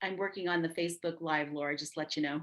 I'm working on the Facebook Live, Laura, just let you know.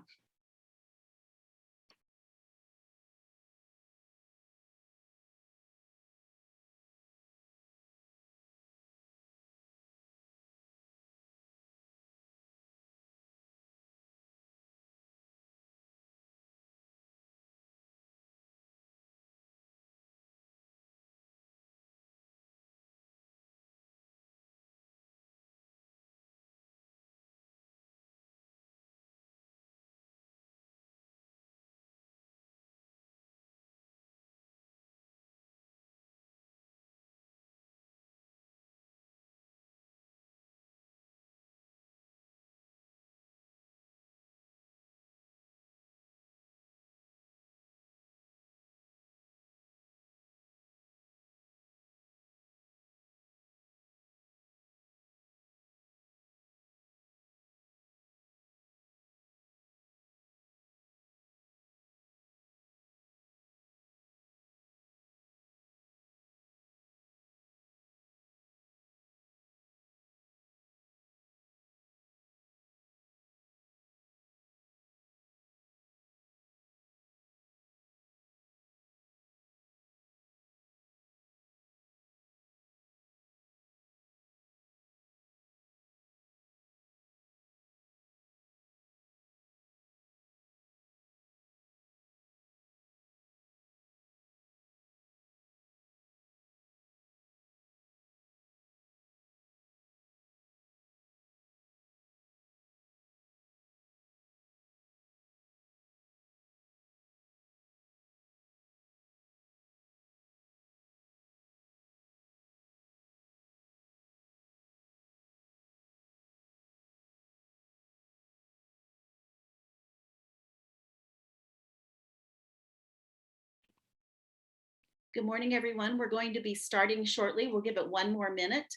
Good morning, everyone. We're going to be starting shortly. We'll give it one more minute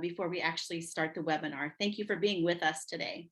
before we actually start the webinar. Thank you for being with us today.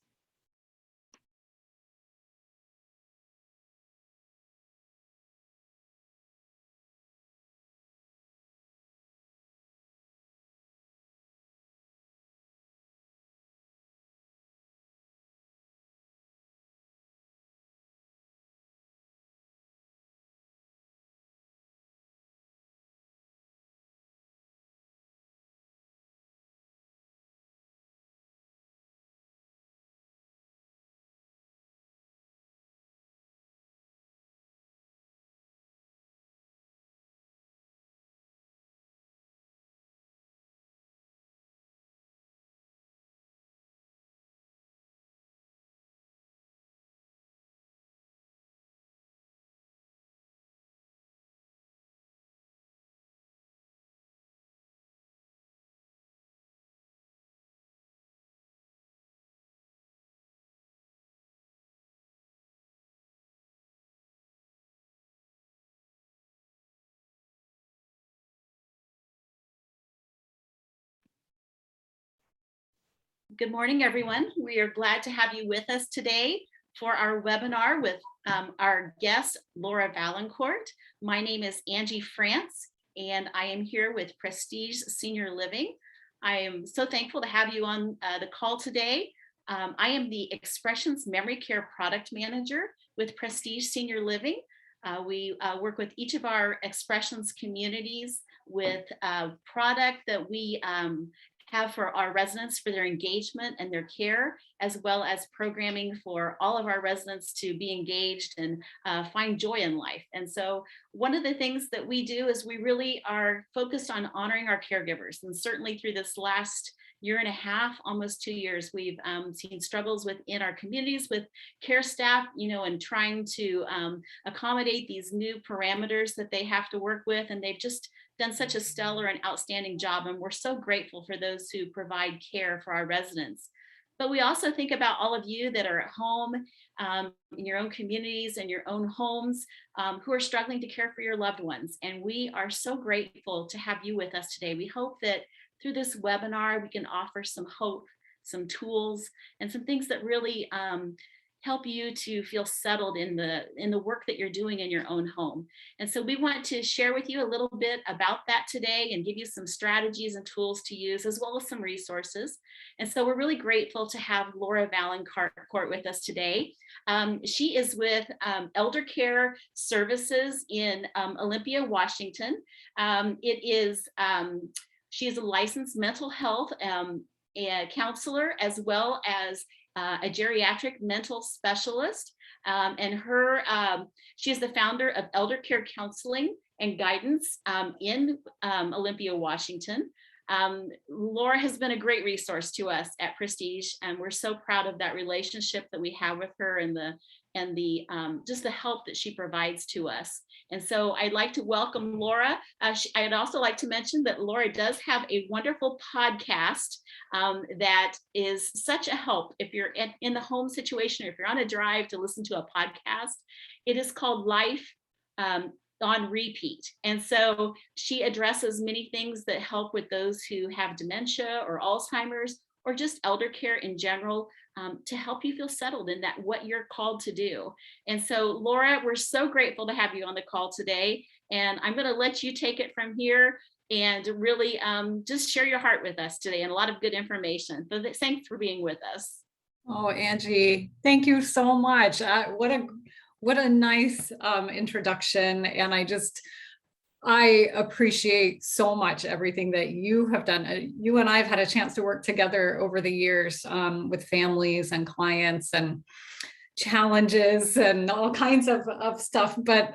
Good morning, everyone. We are glad to have you with us today for our webinar with our guest, Laura Valancourt. My name is Angie France, and I am here with Prestige Senior Living. I am so thankful to have you on the call today. I am the Expressions Memory Care Product Manager with Prestige Senior Living. We work with each of our Expressions communities with a product that we have for our residents for their engagement and their care, as well as programming for all of our residents to be engaged and find joy in life. And so one of the things that we do is we really are focused on honoring our caregivers. And certainly through this last year and a half, almost 2 years, we've seen struggles within our communities with care staff, and trying to accommodate these new parameters that they have to work with. And they've just done such a stellar and outstanding job. And we're so grateful for those who provide care for our residents. But we also think about all of you that are at home in your own communities and your own homes who are struggling to care for your loved ones. And we are so grateful to have you with us today. We hope that through this webinar, we can offer some hope, some tools, and some things that really help you to feel settled in the work that you're doing in your own home. And so we want to share with you a little bit about that today and give you some strategies and tools to use, as well as some resources. And so we're really grateful to have Laura Valancourt with us today. She is with Elder Care Services in Olympia, Washington. She is a licensed mental health a counselor, as well as a geriatric mental specialist. She is the founder of Elder Care Counseling and Guidance in Olympia, Washington. Laura has been a great resource to us at Prestige, and we're so proud of that relationship that we have with her and just the help that she provides to us. And so I'd like to welcome Laura. I'd also like to mention that Laura does have a wonderful podcast that is such a help if you're in the home situation, or if you're on a drive to listen to a podcast. It is called Life on Repeat. And so she addresses many things that help with those who have dementia or Alzheimer's, or just elder care in general, to help you feel settled in that what you're called to do. And so Laura, we're so grateful to have you on the call today. And I'm going to let you take it from here and really just share your heart with us today, and a lot of good information. So thanks for being with us. Oh, Angie, thank you so much. What a nice introduction. And I appreciate so much everything that you have done. You and I have had a chance to work together over the years with families and clients and challenges and all kinds of stuff. But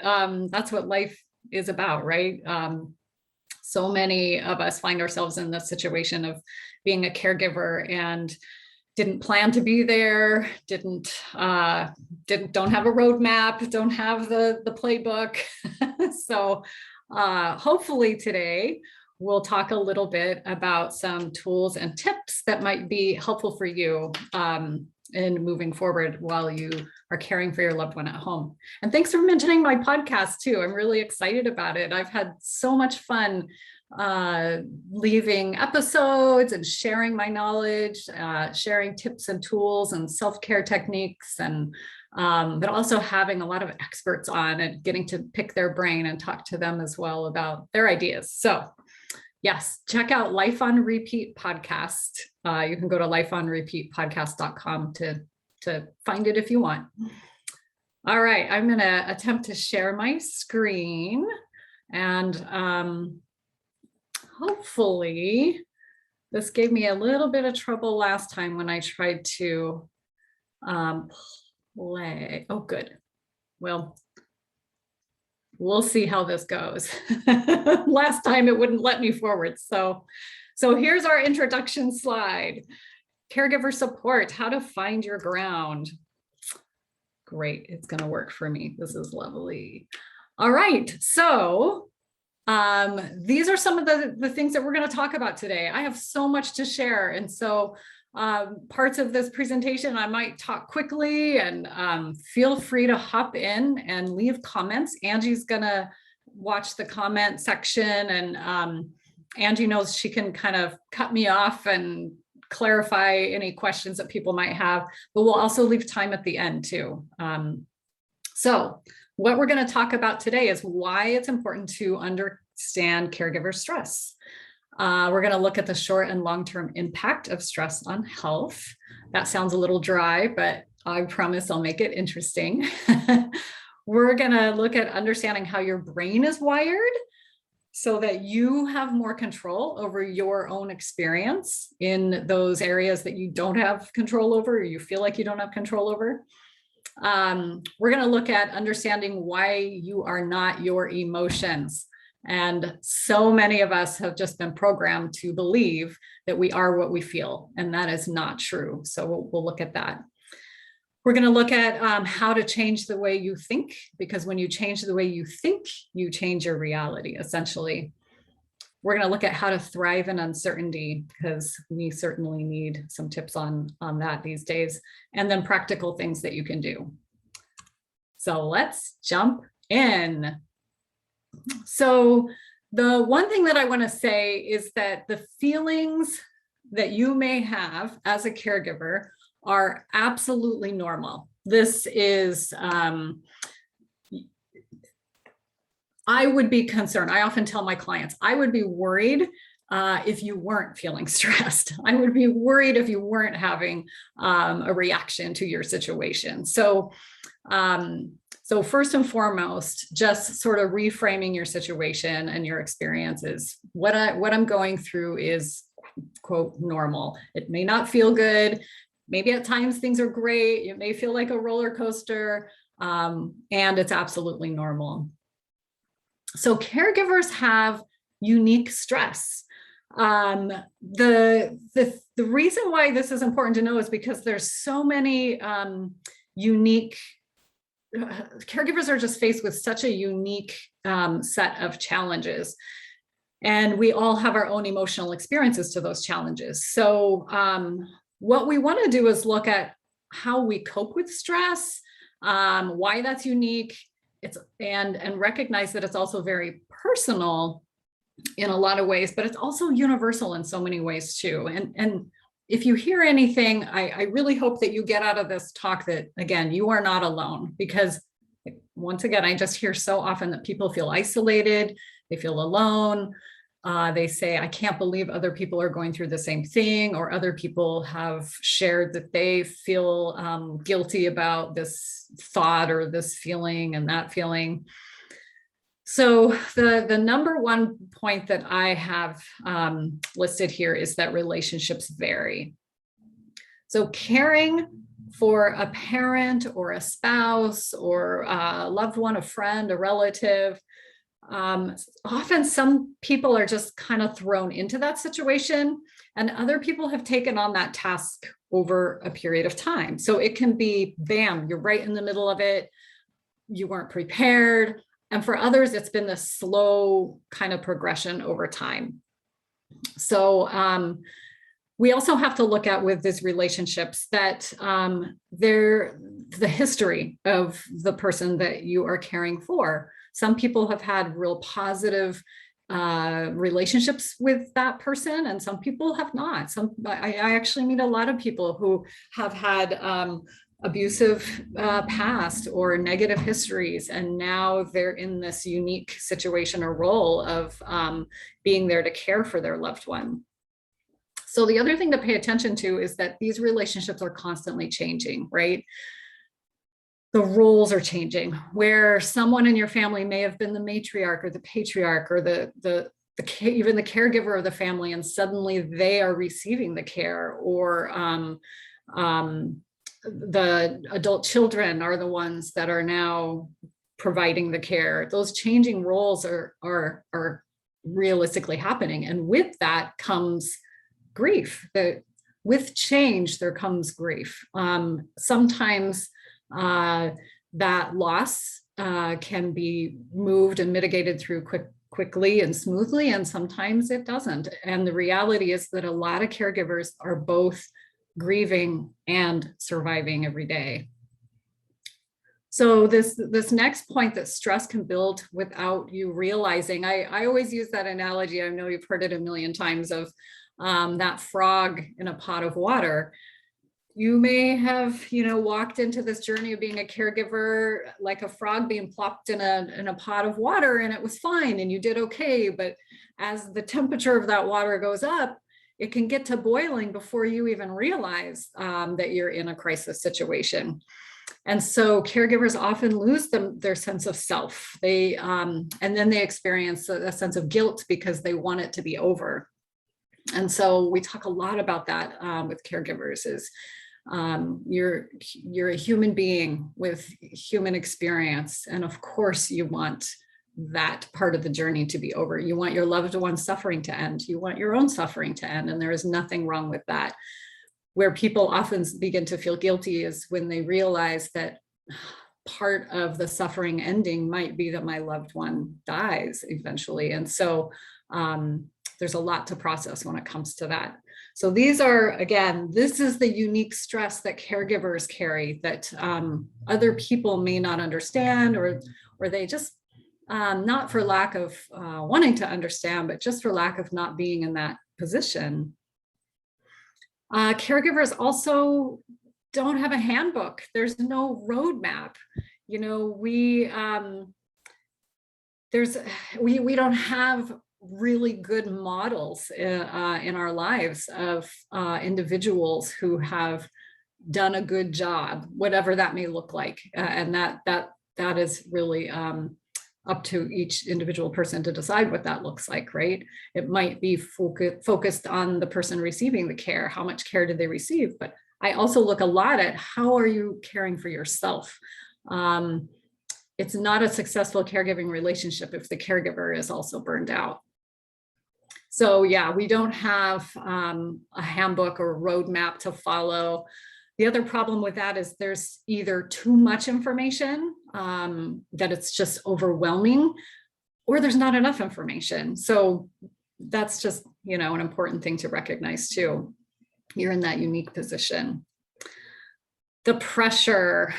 that's what life is about, right? So many of us find ourselves in the situation of being a caregiver and didn't plan to be there, don't have a roadmap, don't have the playbook. So hopefully today we'll talk a little bit about some tools and tips that might be helpful for you in moving forward while you are caring for your loved one at home. And thanks for mentioning my podcast too. I'm really excited about it. I've had so much fun leaving episodes and sharing my knowledge, sharing tips and tools and self-care techniques, and but also having a lot of experts on and getting to pick their brain and talk to them as well about their ideas. So yes, check out Life on Repeat podcast. You can go to lifeonrepeatpodcast.com to find it if you want. All right, I'm going to attempt to share my screen, and hopefully this gave me a little bit of trouble last time when I tried to play. Oh, good. Well, we'll see how this goes. Last time it wouldn't let me forward. So here's our introduction slide. Caregiver support, how to find your ground. Great, it's going to work for me. This is lovely. All right, so these are some of the things that we're going to talk about today. I have so much to share. And so parts of this presentation, I might talk quickly, and feel free to hop in and leave comments. Angie's going to watch the comment section, and Angie knows she can kind of cut me off and clarify any questions that people might have, but we'll also leave time at the end too. So what we're going to talk about today is why it's important to understand caregiver stress. We're going to look at the short and long-term impact of stress on health. That sounds a little dry, but I promise I'll make it interesting. We're going to look at understanding how your brain is wired so that you have more control over your own experience in those areas that you don't have control over, or you feel like you don't have control over. We're going to look at understanding why you are not your emotions. And so many of us have just been programmed to believe that we are what we feel, and that is not true. So we'll look at that. We're going to look at how to change the way you think, because when you change the way you think, you change your reality, essentially. We're going to look at how to thrive in uncertainty, because we certainly need some tips on that these days, and then practical things that you can do. So let's jump in. So the one thing that I want to say is that the feelings that you may have as a caregiver are absolutely normal. this is, I would be concerned. I often tell my clients, I would be worried if you weren't feeling stressed. I would be worried if you weren't having a reaction to your situation. So, so first and foremost, just sort of reframing your situation and your experiences. What I'm going through is, quote, normal. It may not feel good. Maybe at times things are great. It may feel like a roller coaster, and it's absolutely normal. So caregivers have unique stress. The reason why this is important to know is because there's so many unique, caregivers are just faced with such a unique set of challenges. And we all have our own emotional experiences to those challenges. So what we want to do is look at how we cope with stress, why that's unique, and recognize that it's also very personal in a lot of ways, but it's also universal in so many ways too. And if you hear anything, I really hope that you get out of this talk that, again, you are not alone, because once again, I just hear so often that people feel isolated, they feel alone. They say, I can't believe other people are going through the same thing, or other people have shared that they feel guilty about this thought or this feeling and that feeling. So the number one point that I have listed here is that relationships vary. So caring for a parent or a spouse or a loved one, a friend, a relative, often some people are just kind of thrown into that situation, and other people have taken on that task over a period of time. So it can be, bam, you're right in the middle of it. You weren't prepared. And for others, it's been this slow kind of progression over time. So we also have to look at with these relationships that they're the history of the person that you are caring for. Some people have had real positive relationships with that person, and some people have not. I actually meet a lot of people who have had abusive past or negative histories, and now they're in this unique situation or role of being there to care for their loved one. So the other thing to pay attention to is that these relationships are constantly changing, right? The roles are changing, where someone in your family may have been the matriarch or the patriarch or even the caregiver of the family, and suddenly they are receiving the care, or the adult children are the ones that are now providing the care. Those changing roles are realistically happening, and with that comes grief. With change, there comes grief. Sometimes that loss can be moved and mitigated through quickly and smoothly, and sometimes it doesn't. And the reality is that a lot of caregivers are both grieving and surviving every day. So this next point, that stress can build without you realizing, I always use that analogy. I know you've heard it a million times, of that frog in a pot of water. You may have, walked into this journey of being a caregiver like a frog being plopped in a pot of water, and it was fine and you did okay. But as the temperature of that water goes up, it can get to boiling before you even realize that you're in a crisis situation. And so caregivers often lose their sense of self. And then they experience a sense of guilt because they want it to be over. And so we talk a lot about that with caregivers, is you're a human being with human experience. And of course you want that part of the journey to be over. You want your loved one's suffering to end. You want your own suffering to end. And there is nothing wrong with that. Where people often begin to feel guilty is when they realize that part of the suffering ending might be that my loved one dies eventually. And so there's a lot to process when it comes to that. So these are, again, this is the unique stress that caregivers carry that other people may not understand, or they just, not for lack of wanting to understand, but just for lack of not being in that position. Caregivers also don't have a handbook. There's no roadmap. You know, we don't have really good models in our lives of individuals who have done a good job, whatever that may look like, and that is really up to each individual person to decide what that looks like, right? It might be focused on the person receiving the care. How much care did they receive? But I also look a lot at how are you caring for yourself? It's not a successful caregiving relationship if the caregiver is also burned out. So yeah, we don't have a handbook or roadmap to follow. The other problem with that is there's either too much information that it's just overwhelming, or there's not enough information. So that's just, you know, an important thing to recognize too. You're in that unique position. The pressure,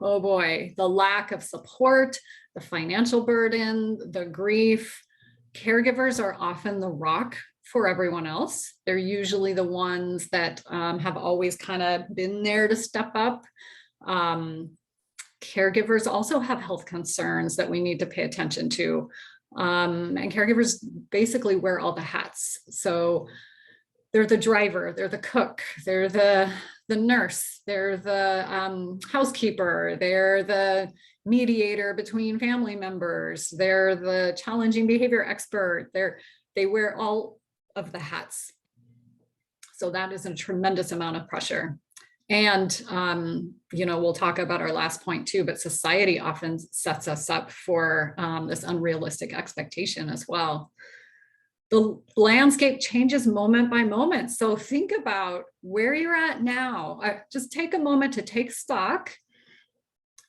oh boy, the lack of support, the financial burden, the grief. Caregivers are often the rock for everyone else. They're usually the ones that have always kind of been there to step up. Caregivers also have health concerns that we need to pay attention to. And caregivers basically wear all the hats. So they're the driver, they're the cook, they're the nurse, they're the housekeeper, they're the mediator between family members, they're the challenging behavior expert, they wear all of the hats. So that is a tremendous amount of pressure. And, you know, we'll talk about our last point too, but society often sets us up for this unrealistic expectation as well. The landscape changes moment by moment. So think about where you're at now. Just take a moment to take stock.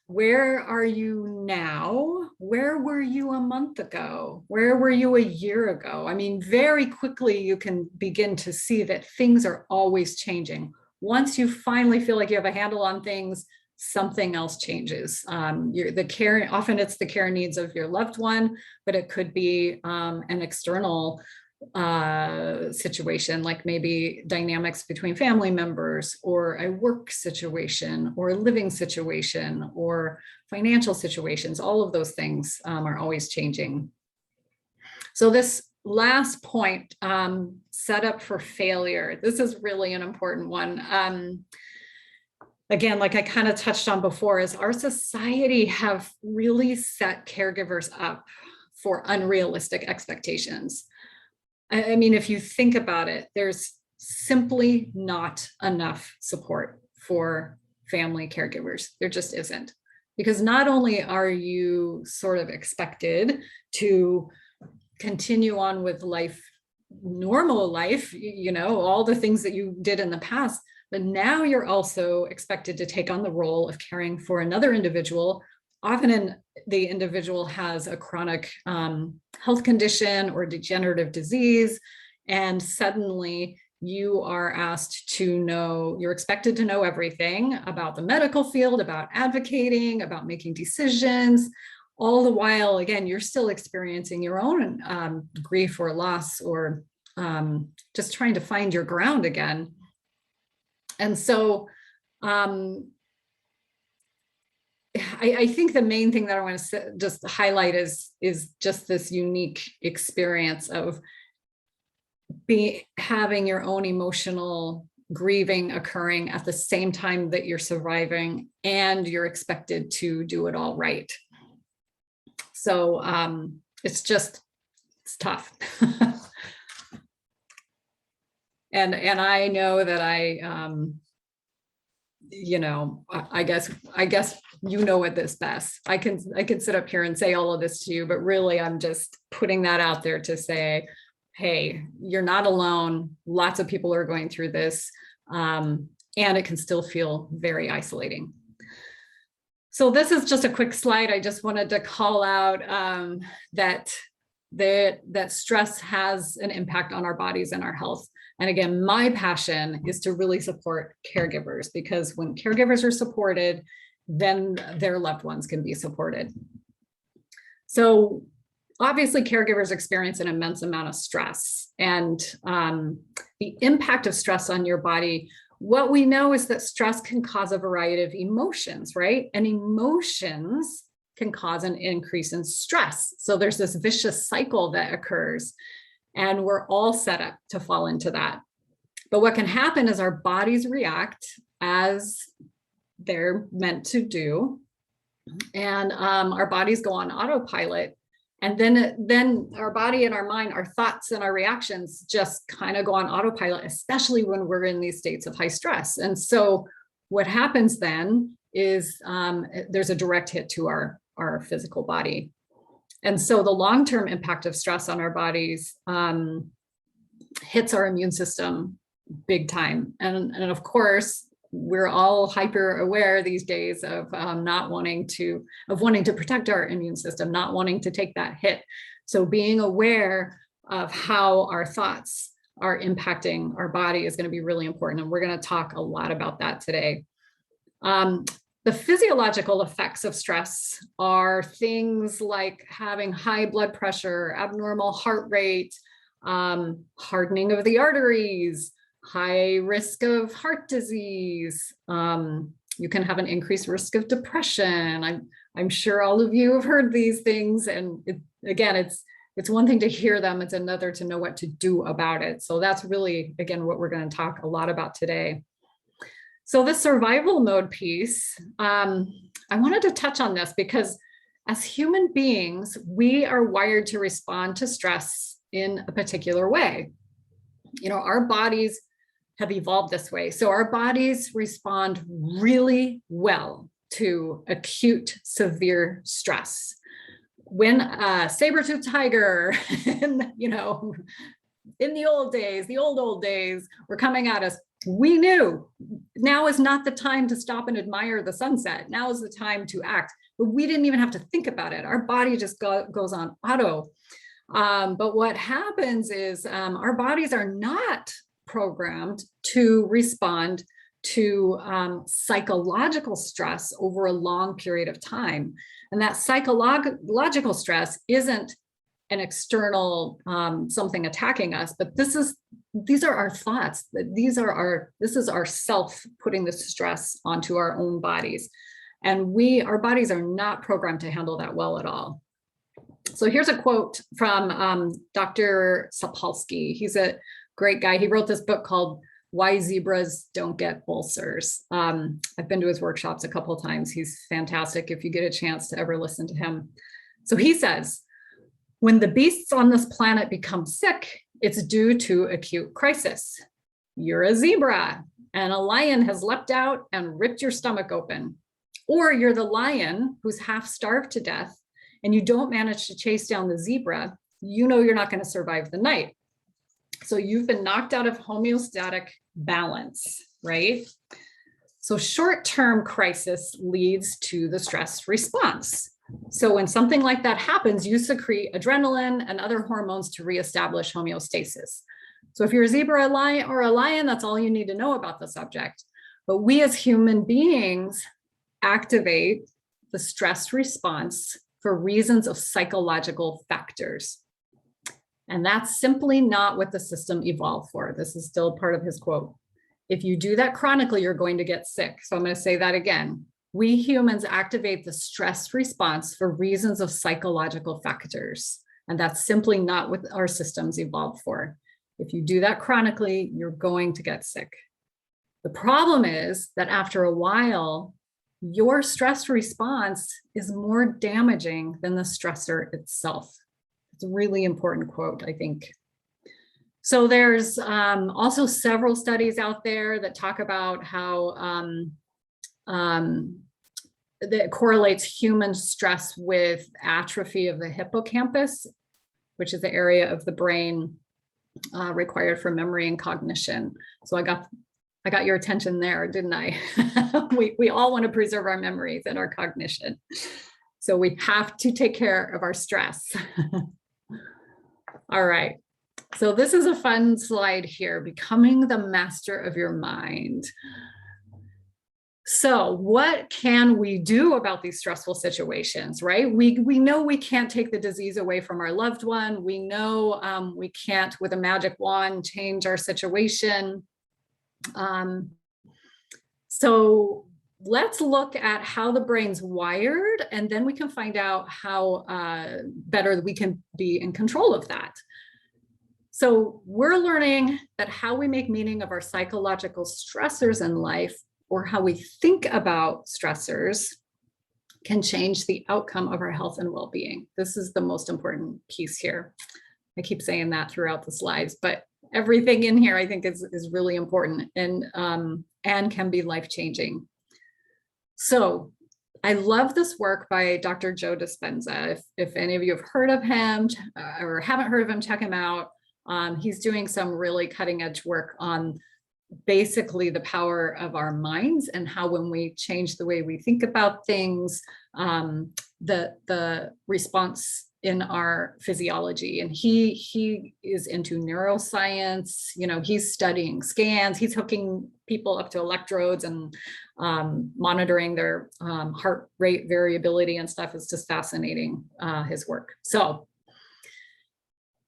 Where are you now? Where were you a month ago? Where were you a year ago? I mean, very quickly you can begin to see that things are always changing. Once you finally feel like you have a handle on things, something else changes. The care, often it's the care needs of your loved one, but it could be an external situation, like maybe dynamics between family members, or a work situation, or a living situation, or financial situations. All of those things are always changing. So this last point, set up for failure. This is really an important one. Again, like I kind of touched on before, is our society have really set caregivers up for unrealistic expectations. I mean, if you think about it, there's simply not enough support for family caregivers. There just isn't. Because not only are you sort of expected to continue on with life, normal life, you know, all the things that you did in the past, but now you're also expected to take on the role of caring for another individual. Often the individual has a chronic health condition or degenerative disease, and suddenly you are asked to know, you're expected to know everything about the medical field, about advocating, about making decisions. All the while, again, you're still experiencing your own grief or loss, or just trying to find your ground again. And so I think the main thing that I want to just highlight is just this unique experience of having your own emotional grieving occurring at the same time that you're surviving, and you're expected to do it all right. So it's tough. And I know that you know, I guess you know it this best. I can sit up here and say all of this to you, but really I'm just putting that out there to say, hey, you're not alone. Lots of people are going through this, and it can still feel very isolating. So this is just a quick slide. I just wanted to call out that stress has an impact on our bodies and our health. And again, my passion is to really support caregivers, because when caregivers are supported, then their loved ones can be supported. So obviously caregivers experience an immense amount of stress, and the impact of stress on your body what we know is that stress can cause a variety of emotions, right? And emotions can cause an increase in stress. So there's this vicious cycle that occurs, and we're all set up to fall into that. But what can happen is our bodies react as they're meant to do, and our bodies go on autopilot. And then our body and our mind, our thoughts and our reactions just kind of go on autopilot, especially when we're in these states of high stress. And so what happens then is there's a direct hit to our physical body. And so the long-term impact of stress on our bodies hits our immune system big time. And of course, we're all hyper aware these days of wanting to protect our immune system, not wanting to take that hit. So being aware of how our thoughts are impacting our body is going to be really important. And we're going to talk a lot about that today. The physiological effects of stress are things like having high blood pressure, abnormal heart rate, hardening of the arteries, high risk of heart disease. You can have an increased risk of depression. I'm sure all of you have heard these things. And it's one thing to hear them, it's another to know what to do about it. So that's really, again, what we're going to talk a lot about today. So the survival mode piece, I wanted to touch on this because as human beings, we are wired to respond to stress in a particular way. You know, our bodies have evolved this way. So our bodies respond really well to acute severe stress. When a saber-toothed tiger, in the old days were coming at us, we knew now is not the time to stop and admire the sunset. Now is the time to act. But we didn't even have to think about it. Our body just goes on auto. But what happens is our bodies are not programmed to respond to psychological stress over a long period of time. And that psychological stress isn't an external something attacking us, but these are our thoughts. This is our self putting the stress onto our own bodies. And our bodies are not programmed to handle that well at all. So here's a quote from Dr. Sapolsky. He's a great guy. He wrote this book called Why Zebras Don't Get Ulcers. I've been to his workshops a couple of times. He's fantastic if you get a chance to ever listen to him. So he says, when the beasts on this planet become sick, it's due to acute crisis. You're a zebra and a lion has leapt out and ripped your stomach open. Or you're the lion who's half starved to death and you don't manage to chase down the zebra, you know you're not going to survive the night. So you've been knocked out of homeostatic balance, right? So short-term crisis leads to the stress response. So when something like that happens, you secrete adrenaline and other hormones to reestablish homeostasis. So if you're a zebra or a lion, that's all you need to know about the subject. But we as human beings activate the stress response for reasons of psychological factors. And that's simply not what the system evolved for. This is still part of his quote. If you do that chronically, you're going to get sick. So I'm going to say that again. We humans activate the stress response for reasons of psychological factors. And that's simply not what our systems evolved for. If you do that chronically, you're going to get sick. The problem is that after a while, your stress response is more damaging than the stressor itself. It's a really important quote, I think. So there's also several studies out there that talk about how that correlates human stress with atrophy of the hippocampus, which is the area of the brain required for memory and cognition. So I got your attention there, didn't I? we all want to preserve our memories and our cognition. So we have to take care of our stress. All right. So this is a fun slide here, becoming the master of your mind. So what can we do about these stressful situations, right? We know we can't take the disease away from our loved one. We know we can't, with a magic wand, change our situation. So let's look at how the brain's wired, and then we can find out how better we can be in control of that. So we're learning that how we make meaning of our psychological stressors in life, or how we think about stressors, can change the outcome of our health and well-being. This is the most important piece here. I keep saying that throughout the slides, but everything in here I think is really important and can be life-changing. So I love this work by Dr. Joe Dispenza. If any of you have heard of him or haven't heard of him, check him out. He's doing some really cutting-edge work on basically the power of our minds and how when we change the way we think about things, the response in our physiology. And he is into neuroscience. You know, he's studying scans, he's hooking people up to electrodes and monitoring their heart rate variability and stuff. Is just fascinating, his work. So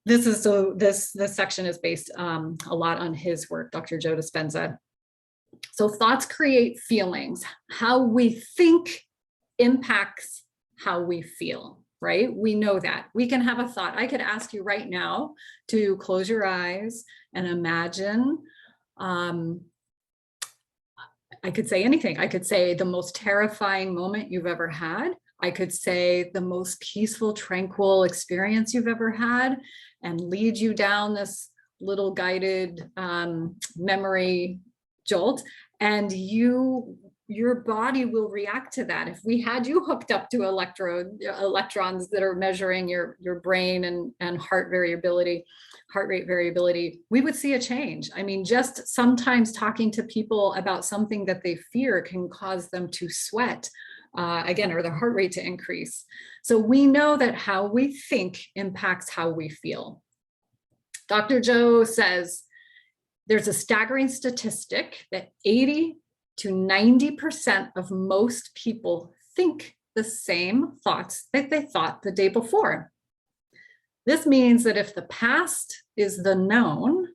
this section is based a lot on his work, Dr. Joe Dispenza. So thoughts create feelings. How we think impacts how we feel, right? We know that. We can have a thought. I could ask you right now to close your eyes and imagine, I could say anything. I could say the most terrifying moment you've ever had. I could say the most peaceful, tranquil experience you've ever had, and lead you down this little guided memory jolt. And your body will react to that. If we had you hooked up to electrons that are measuring your brain and heart rate variability, we would see a change. I mean, just sometimes talking to people about something that they fear can cause them to sweat. Again, or their heart rate to increase. So we know that how we think impacts how we feel. Dr. Joe says there's a staggering statistic that 80 to 90% of most people think the same thoughts that they thought the day before. This means that if the past is the known,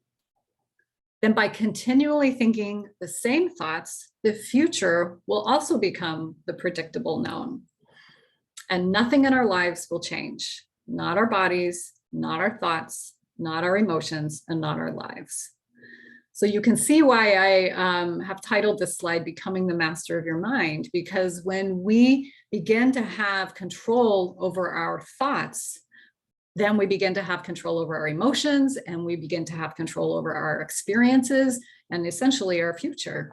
then by continually thinking the same thoughts, the future will also become the predictable known. And nothing in our lives will change. Not our bodies, not our thoughts, not our emotions, and not our lives. So you can see why I have titled this slide, Becoming the Master of Your Mind, because when we begin to have control over our thoughts, then we begin to have control over our emotions, and we begin to have control over our experiences and essentially our future.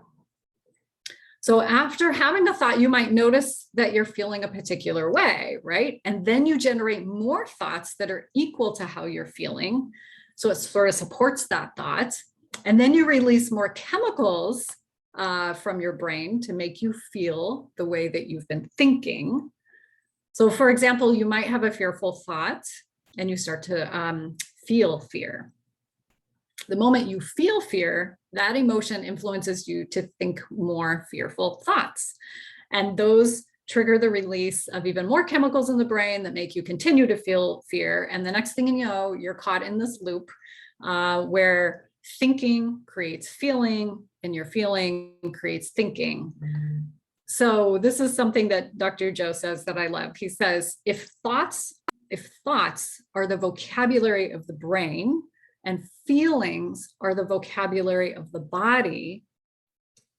So after having the thought, you might notice that you're feeling a particular way, right? And then you generate more thoughts that are equal to how you're feeling. So it sort of supports that thought. And then you release more chemicals from your brain to make you feel the way that you've been thinking. So for example, you might have a fearful thought and you start to feel fear. The moment you feel fear, that emotion influences you to think more fearful thoughts. And those trigger the release of even more chemicals in the brain that make you continue to feel fear. And the next thing you know, you're caught in this loop where thinking creates feeling, and your feeling creates thinking. So this is something that Dr. Joe says that I love. He says, if thoughts are the vocabulary of the brain and feelings are the vocabulary of the body,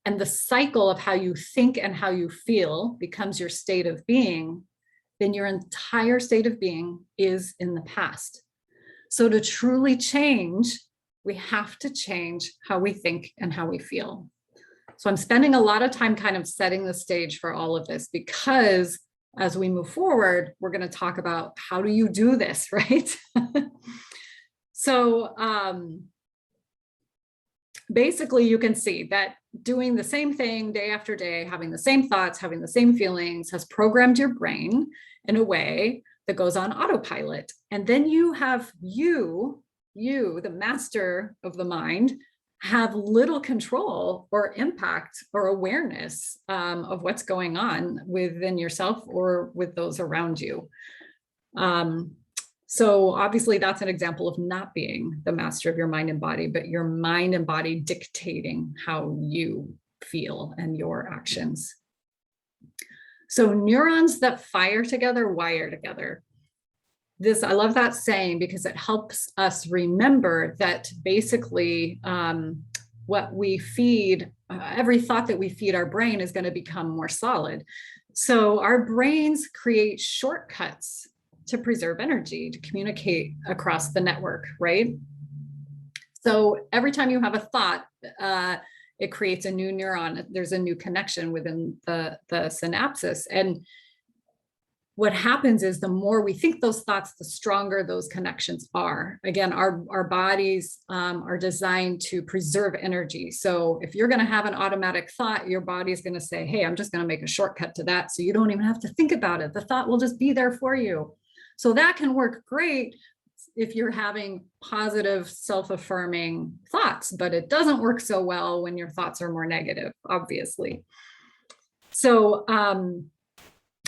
and the cycle of how you think and how you feel becomes your state of being, then your entire state of being is in the past. So to truly change, we have to change how we think and how we feel. So I'm spending a lot of time kind of setting the stage for all of this, because as we move forward, we're going to talk about how do you do this, right? So basically you can see that doing the same thing day after day, having the same thoughts, having the same feelings has programmed your brain in a way that goes on autopilot. And then you have you, the master of the mind, have little control or impact or awareness of what's going on within yourself or with those around you. So obviously that's an example of not being the master of your mind and body, but your mind and body dictating how you feel and your actions. So neurons that fire together wire together. I love that saying because it helps us remember that basically what we feed, every thought that we feed our brain is going to become more solid. So our brains create shortcuts to preserve energy, to communicate across the network, right? So every time you have a thought, it creates a new neuron. There's a new connection within the synapses. And what happens is the more we think those thoughts, the stronger those connections are. Again, our bodies are designed to preserve energy. So if you're going to have an automatic thought, your body is going to say, hey, I'm just going to make a shortcut to that. So you don't even have to think about it. The thought will just be there for you. So that can work great if you're having positive, self-affirming thoughts, but it doesn't work so well when your thoughts are more negative, obviously. So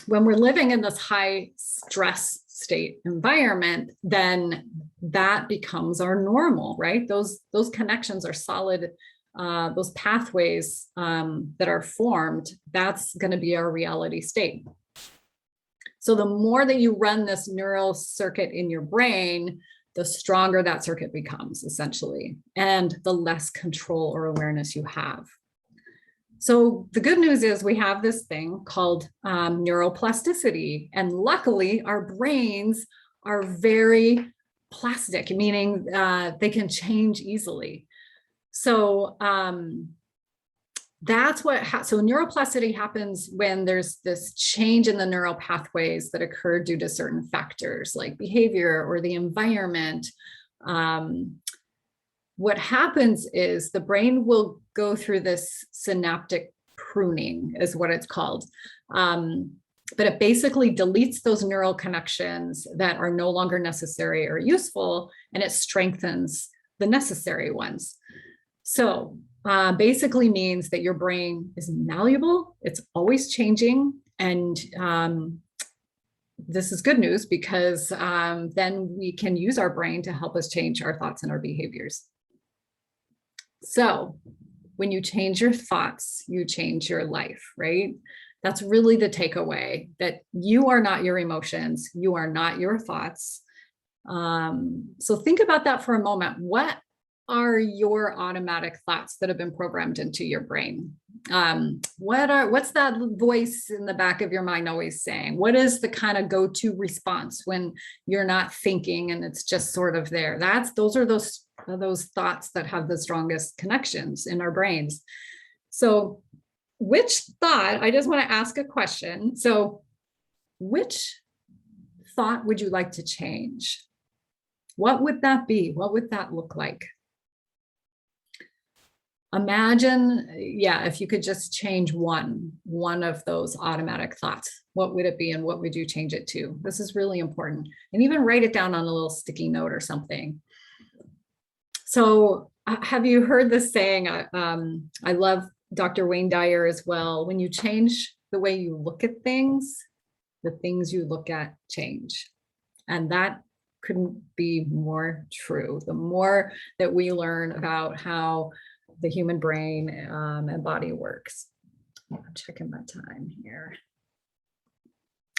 when we're living in this high stress state environment, then that becomes our normal, right? Those connections are solid. Those pathways that are formed, that's going to be our reality state. So the more that you run this neural circuit in your brain, the stronger that circuit becomes, essentially, and the less control or awareness you have. So the good news is we have this thing called neuroplasticity, and luckily our brains are very plastic, meaning they can change easily. So that's what, so neuroplasticity happens when there's this change in the neural pathways that occur due to certain factors like behavior or the environment. What happens is the brain will go through this synaptic pruning is what it's called. But it basically deletes those neural connections that are no longer necessary or useful, and it strengthens the necessary ones. So basically means that your brain is malleable, it's always changing, and this is good news because then we can use our brain to help us change our thoughts and our behaviors. So when you change your thoughts, you change your life, right? That's really the takeaway, that you are not your emotions, you are not your thoughts. So think about that for a moment. What are your automatic thoughts that have been programmed into your brain? What's that voice in the back of your mind always saying? What is the kind of go-to response when you're not thinking and it's just sort of there? Those are those thoughts that have the strongest connections in our brains. So which thought, I just want to ask a question. So which thought would you like to change? What would that be? What would that look like? Imagine, if you could just change one of those automatic thoughts, what would it be and what would you change it to? This is really important. And even write it down on a little sticky note or something. So have you heard this saying? I love Dr. Wayne Dyer as well. When you change the way you look at things, the things you look at change. And that couldn't be more true. The more that we learn about how the human brain and body works. I'm checking my time here.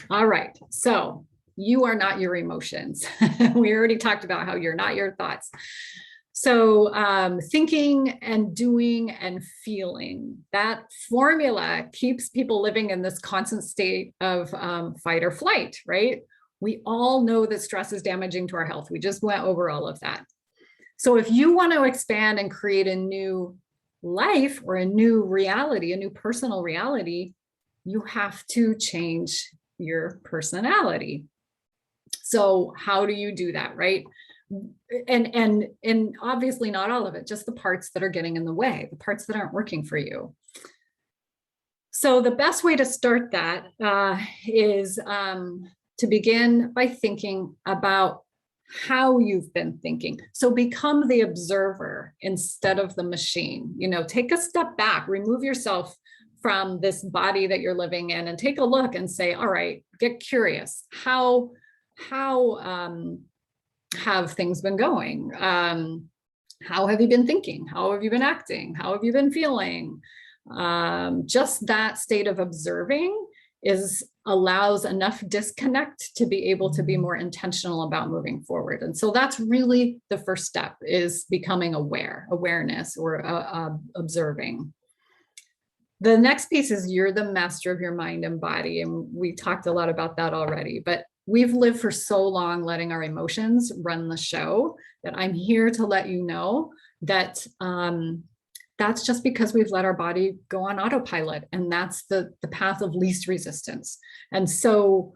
All right, so you are not your emotions. We already talked about how you're not your thoughts. So thinking and doing and feeling, that formula keeps people living in this constant state of fight or flight, right? We all know that stress is damaging to our health. We just went over all of that. So if you want to expand and create a new life or a new reality, a new personal reality, you have to change your personality. So how do you do that, right? And obviously not all of it, just the parts that are getting in the way, the parts that aren't working for you. So the best way to start that is to begin by thinking about how you've been thinking. So become the observer instead of the machine. Take a step back, remove yourself from this body that you're living in and take a look and say, all right, get curious. How have things been going? How have you been thinking? How have you been acting? How have you been feeling? Just that state of observing allows enough disconnect to be able to be more intentional about moving forward. And so that's really the first step, is becoming awareness, or observing. The next piece is you're the master of your mind and body. And we talked a lot about that already, but we've lived for so long letting our emotions run the show that I'm here to let you know that that's just because we've let our body go on autopilot, and that's the path of least resistance. And so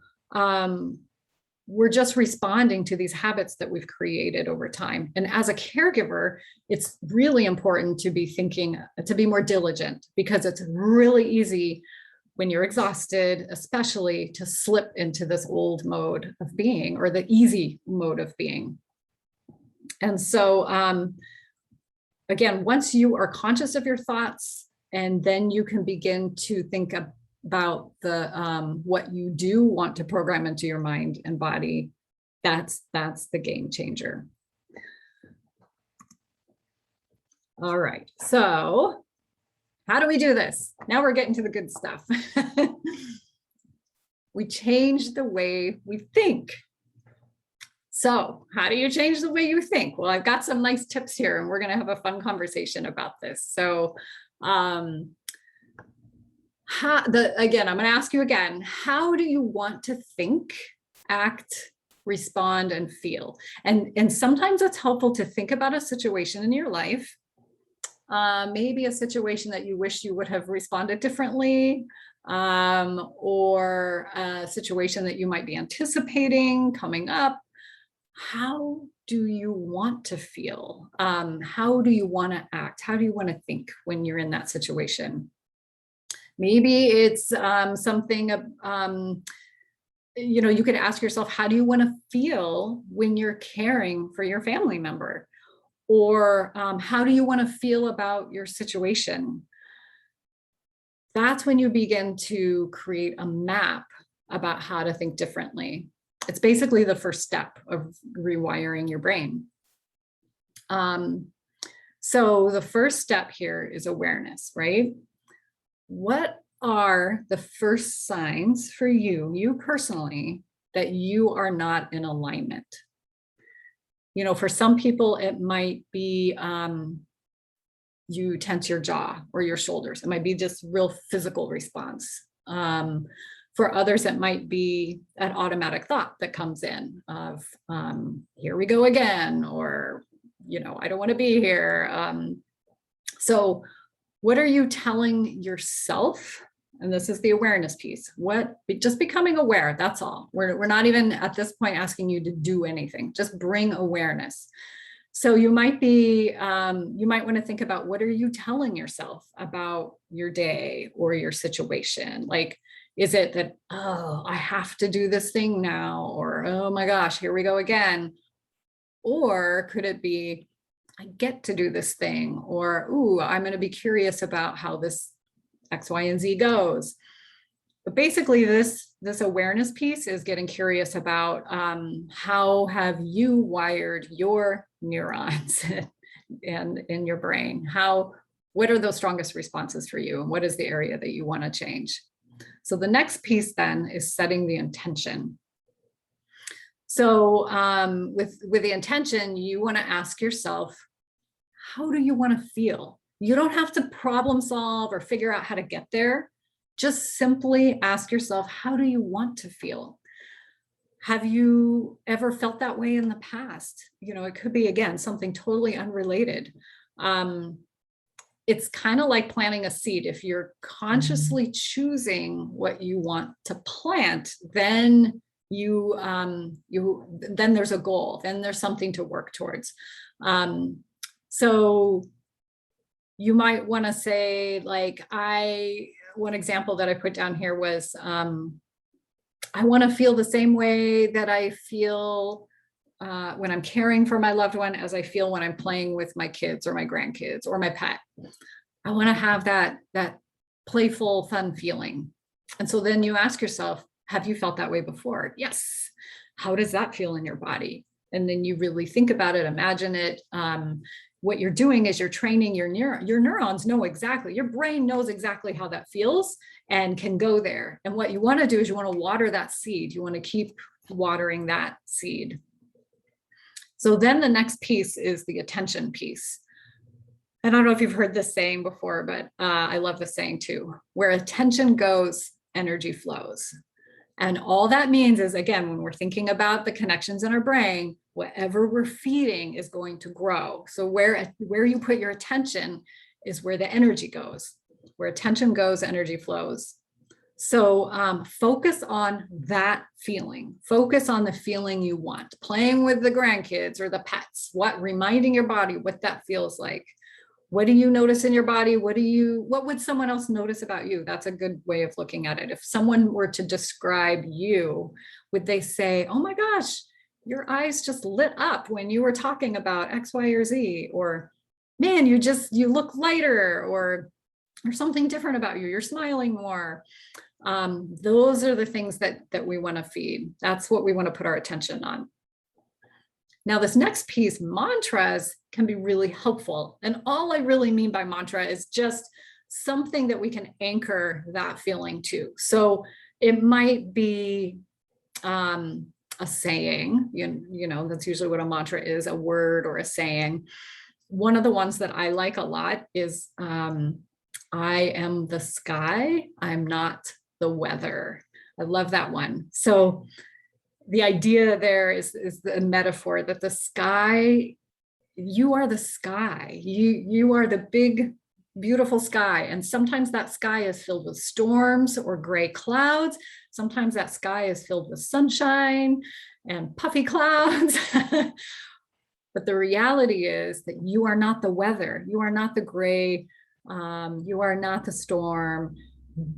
we're just responding to these habits that we've created over time. And as a caregiver, it's really important to be more diligent, because it's really easy when you're exhausted, especially, to slip into this old mode of being, or the easy mode of being. And so, again, once you are conscious of your thoughts, and then you can begin to think about what you do want to program into your mind and body, that's the game changer. All right, so how do we do this? Now we're getting to the good stuff. We change the way we think. So how do you change the way you think? Well, I've got some nice tips here, and we're going to have a fun conversation about this. So again, I'm going to ask you again, how do you want to think, act, respond, and feel? And sometimes it's helpful to think about a situation in your life, maybe a situation that you wish you would have responded differently, or a situation that you might be anticipating coming up. How do you want to feel? How do you want to act? How do you want to think when you're in that situation? Maybe it's something, you could ask yourself, how do you want to feel when you're caring for your family member? Or how do you want to feel about your situation? That's when you begin to create a map about how to think differently. It's basically the first step of rewiring your brain. So the first step here is awareness, right? What are the first signs for you personally, that you are not in alignment? For some people, it might be you tense your jaw or your shoulders. It might be just real physical response. For others, it might be an automatic thought that comes in of, here we go again, or, I don't want to be here. So what are you telling yourself? And this is the awareness piece. Just becoming aware, that's all. We're not even at this point asking you to do anything, just bring awareness. So you might want to think about, what are you telling yourself about your day or your situation? Like, is it that, oh, I have to do this thing now? Or, oh my gosh, here we go again. Or could it be, I get to do this thing? Or, ooh, I'm going to be curious about how this X, Y, and Z goes. But basically, this awareness piece is getting curious about how have you wired your neurons and in your brain? What are those strongest responses for you? And what is the area that you want to change? So the next piece then is setting the intention. So with the intention, you want to ask yourself, how do you want to feel? You don't have to problem solve or figure out how to get there. Just simply ask yourself, how do you want to feel? Have you ever felt that way in the past? It could be, again, something totally unrelated. It's kind of like planting a seed. If you're consciously choosing what you want to plant, then then there's a goal, then there's something to work towards. So you might want to say, like, one example that I put down here was, I want to feel the same way that I feel when I'm caring for my loved one as I feel when I'm playing with my kids or my grandkids or my pet. I want to have that playful, fun feeling. And so then you ask yourself, have you felt that way before? Yes. How does that feel in your body? And then you really think about it, imagine it. what you're doing is you're training your neurons know exactly, your brain knows exactly how that feels and can go there. And what you want to do is you want to water that seed. You want to keep watering that seed. So then the next piece is the attention piece. I don't know if you've heard this saying before, but I love the saying too, where attention goes, energy flows. And all that means is, again, when we're thinking about the connections in our brain, whatever we're feeding is going to grow. So where you put your attention is where the energy goes. Where attention goes, energy flows. So focus on that feeling. Focus on the feeling you want. Playing with the grandkids or the pets, reminding your body what that feels like. What do you notice in your body? What would someone else notice about you? That's a good way of looking at it. If someone were to describe you, would they say, oh my gosh, your eyes just lit up when you were talking about X, Y, or Z, or man, you look lighter, or something different about you. You're smiling more. Those are the things that we want to feed. That's what we want to put our attention on. Now, this next piece, mantras, can be really helpful. And all I really mean by mantra is just something that we can anchor that feeling to. So it might be a saying, you know, that's usually what a mantra is, a word or a saying. One of the ones that I like a lot is, I am the sky, I'm not the weather. I love that one. So the idea there is the metaphor that the sky, you are the sky. You are the big, beautiful sky. And sometimes that sky is filled with storms or gray clouds. Sometimes that sky is filled with sunshine and puffy clouds. But the reality is that you are not the weather. You are not the gray. You are not the storm.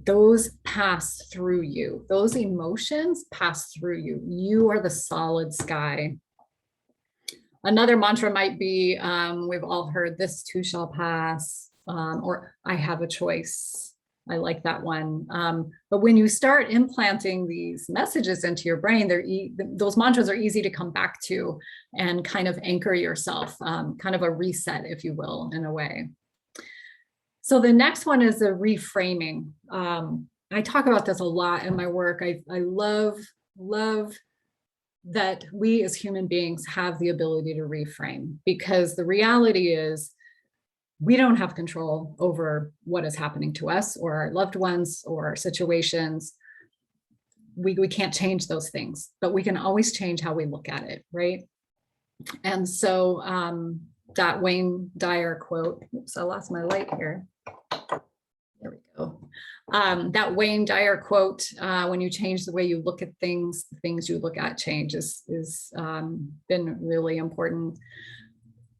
Those pass through you. Those emotions pass through you. You are the solid sky. Another mantra might be, we've all heard, this too shall pass, or I have a choice. I like that one. But when you start implanting these messages into your brain, those mantras are easy to come back to and kind of anchor yourself, kind of a reset, if you will, in a way. So the next one is the reframing. I talk about this a lot in my work. I love that we as human beings have the ability to reframe, because the reality is we don't have control over what is happening to us or our loved ones or our situations. We can't change those things, but we can always change how we look at it, right? And so that Wayne Dyer quote, oops, I lost my light here. There we go. That Wayne Dyer quote, when you change the way you look at things, the things you look at change, is been really important.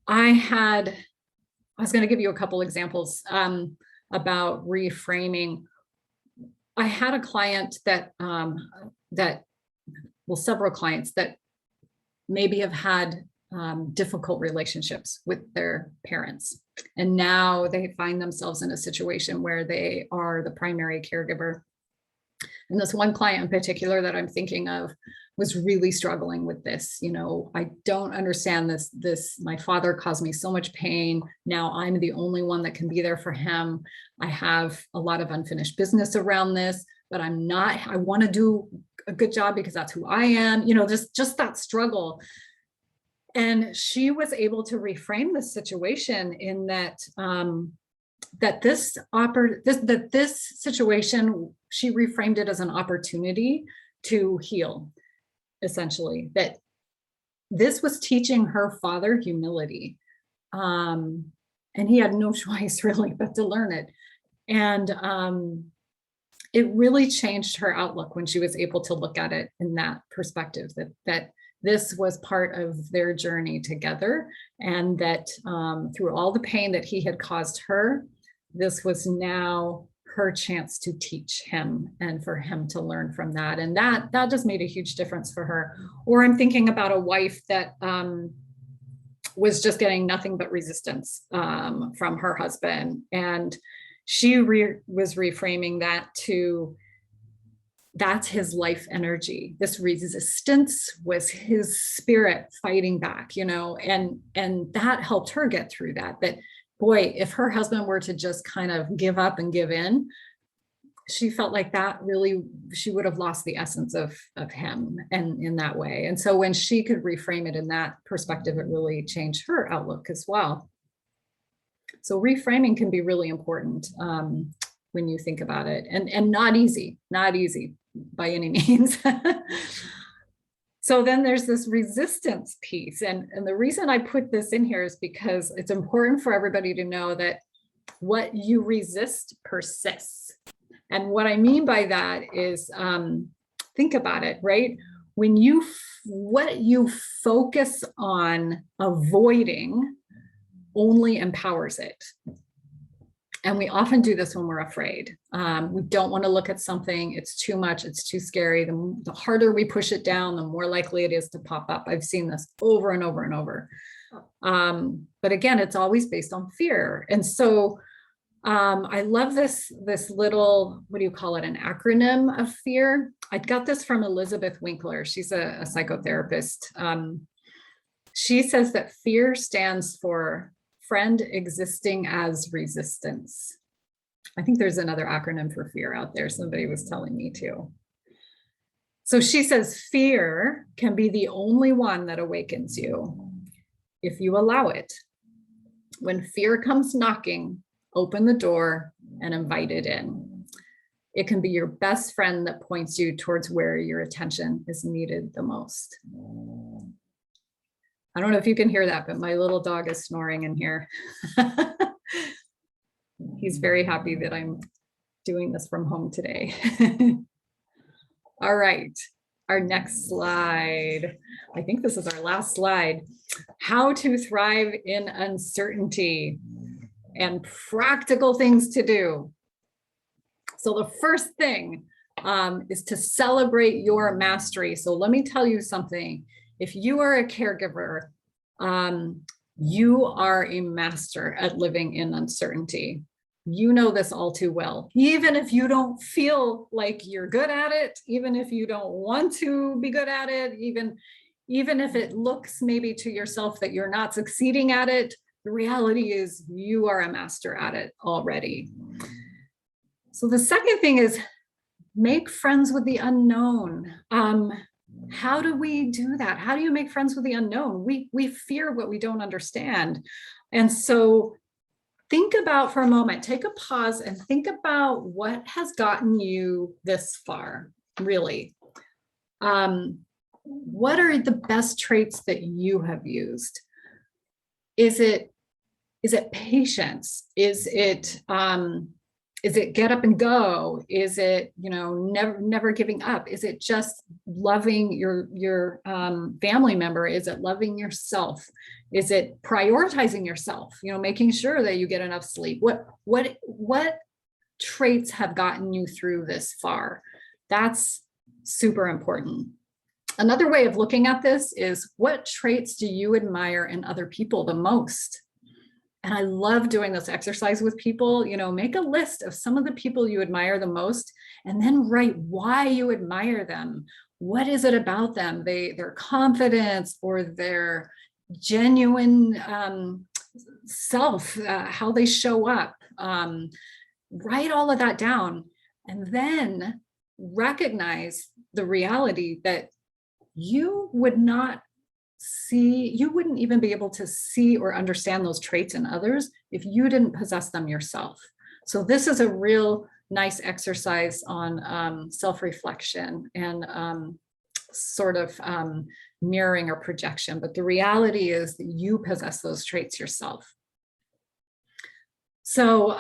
I was going to give you a couple examples about reframing. I had a client several clients that maybe have had difficult relationships with their parents. And now they find themselves in a situation where they are the primary caregiver. And this one client in particular that I'm thinking of was really struggling with this. You know, I don't understand this. My father caused me so much pain. Now I'm the only one that can be there for him. I have a lot of unfinished business around this, but I want to do a good job because that's who I am. You know, just that struggle. And she was able to reframe the situation in that this situation, she reframed it as an opportunity to heal, essentially. That this was teaching her father humility, and he had no choice really but to learn it. And it really changed her outlook when she was able to look at it in that perspective, that this was part of their journey together, and that through all the pain that he had caused her, this was now her chance to teach him and for him to learn from that. And that just made a huge difference for her. Or I'm thinking about a wife that was just getting nothing but resistance from her husband. And she was reframing that to, that's his life energy. This resistance was his spirit fighting back, and that helped her get through that. That, boy, if her husband were to just kind of give up and give in, she felt like that really, she would have lost the essence of him, and in that way. And so when she could reframe it in that perspective, it really changed her outlook as well. So reframing can be really important when you think about it, and not easy by any means. So then there's this resistance piece. And the reason I put this in here is because it's important for everybody to know that what you resist persists. And what I mean by that is, think about it, right? When what you focus on avoiding only empowers it. And we often do this when we're afraid. We don't want to look at something. It's too much. It's too scary. The harder we push it down, the more likely it is to pop up. I've seen this over and over and over. But again, it's always based on fear. And so I love this little, what do you call it? An acronym of fear. I got this from Elizabeth Winkler. She's a psychotherapist. She says that fear stands for friend existing as resistance. I think there's another acronym for fear out there. Somebody was telling me too. So she says fear can be the only one that awakens you if you allow it. When fear comes knocking, open the door and invite it in. It can be your best friend that points you towards where your attention is needed the most. I don't know if you can hear that, but my little dog is snoring in here. He's very happy that I'm doing this from home today. All right, our next slide. I think this is our last slide. How to thrive in uncertainty and practical things to do. So the first thing is to celebrate your mastery. So let me tell you something. If you are a caregiver, you are a master at living in uncertainty. You know this all too well. Even if you don't feel like you're good at it, even if you don't want to be good at it, even if it looks maybe to yourself that you're not succeeding at it, the reality is you are a master at it already. So the second thing is make friends with the unknown. How do we do that? How do you make friends with the unknown? We fear what we don't understand. And so think about, for a moment, take a pause and think about what has gotten you this far, really. What are the best traits that you have used? Is it patience? Is it get up and go? Is it, never giving up? Is it just loving your family member? Is it loving yourself? Is it prioritizing yourself? Making sure that you get enough sleep? What traits have gotten you through this far? That's super important. Another way of looking at this is, what traits do you admire in other people the most? And I love doing this exercise with people. Make a list of some of the people you admire the most, and then write why you admire them. What is it about them? Their confidence or their genuine self, how they show up. Write all of that down, and then recognize the reality that you wouldn't even be able to see or understand those traits in others if you didn't possess them yourself. So this is a real nice exercise on self-reflection and mirroring or projection. But the reality is that you possess those traits yourself. So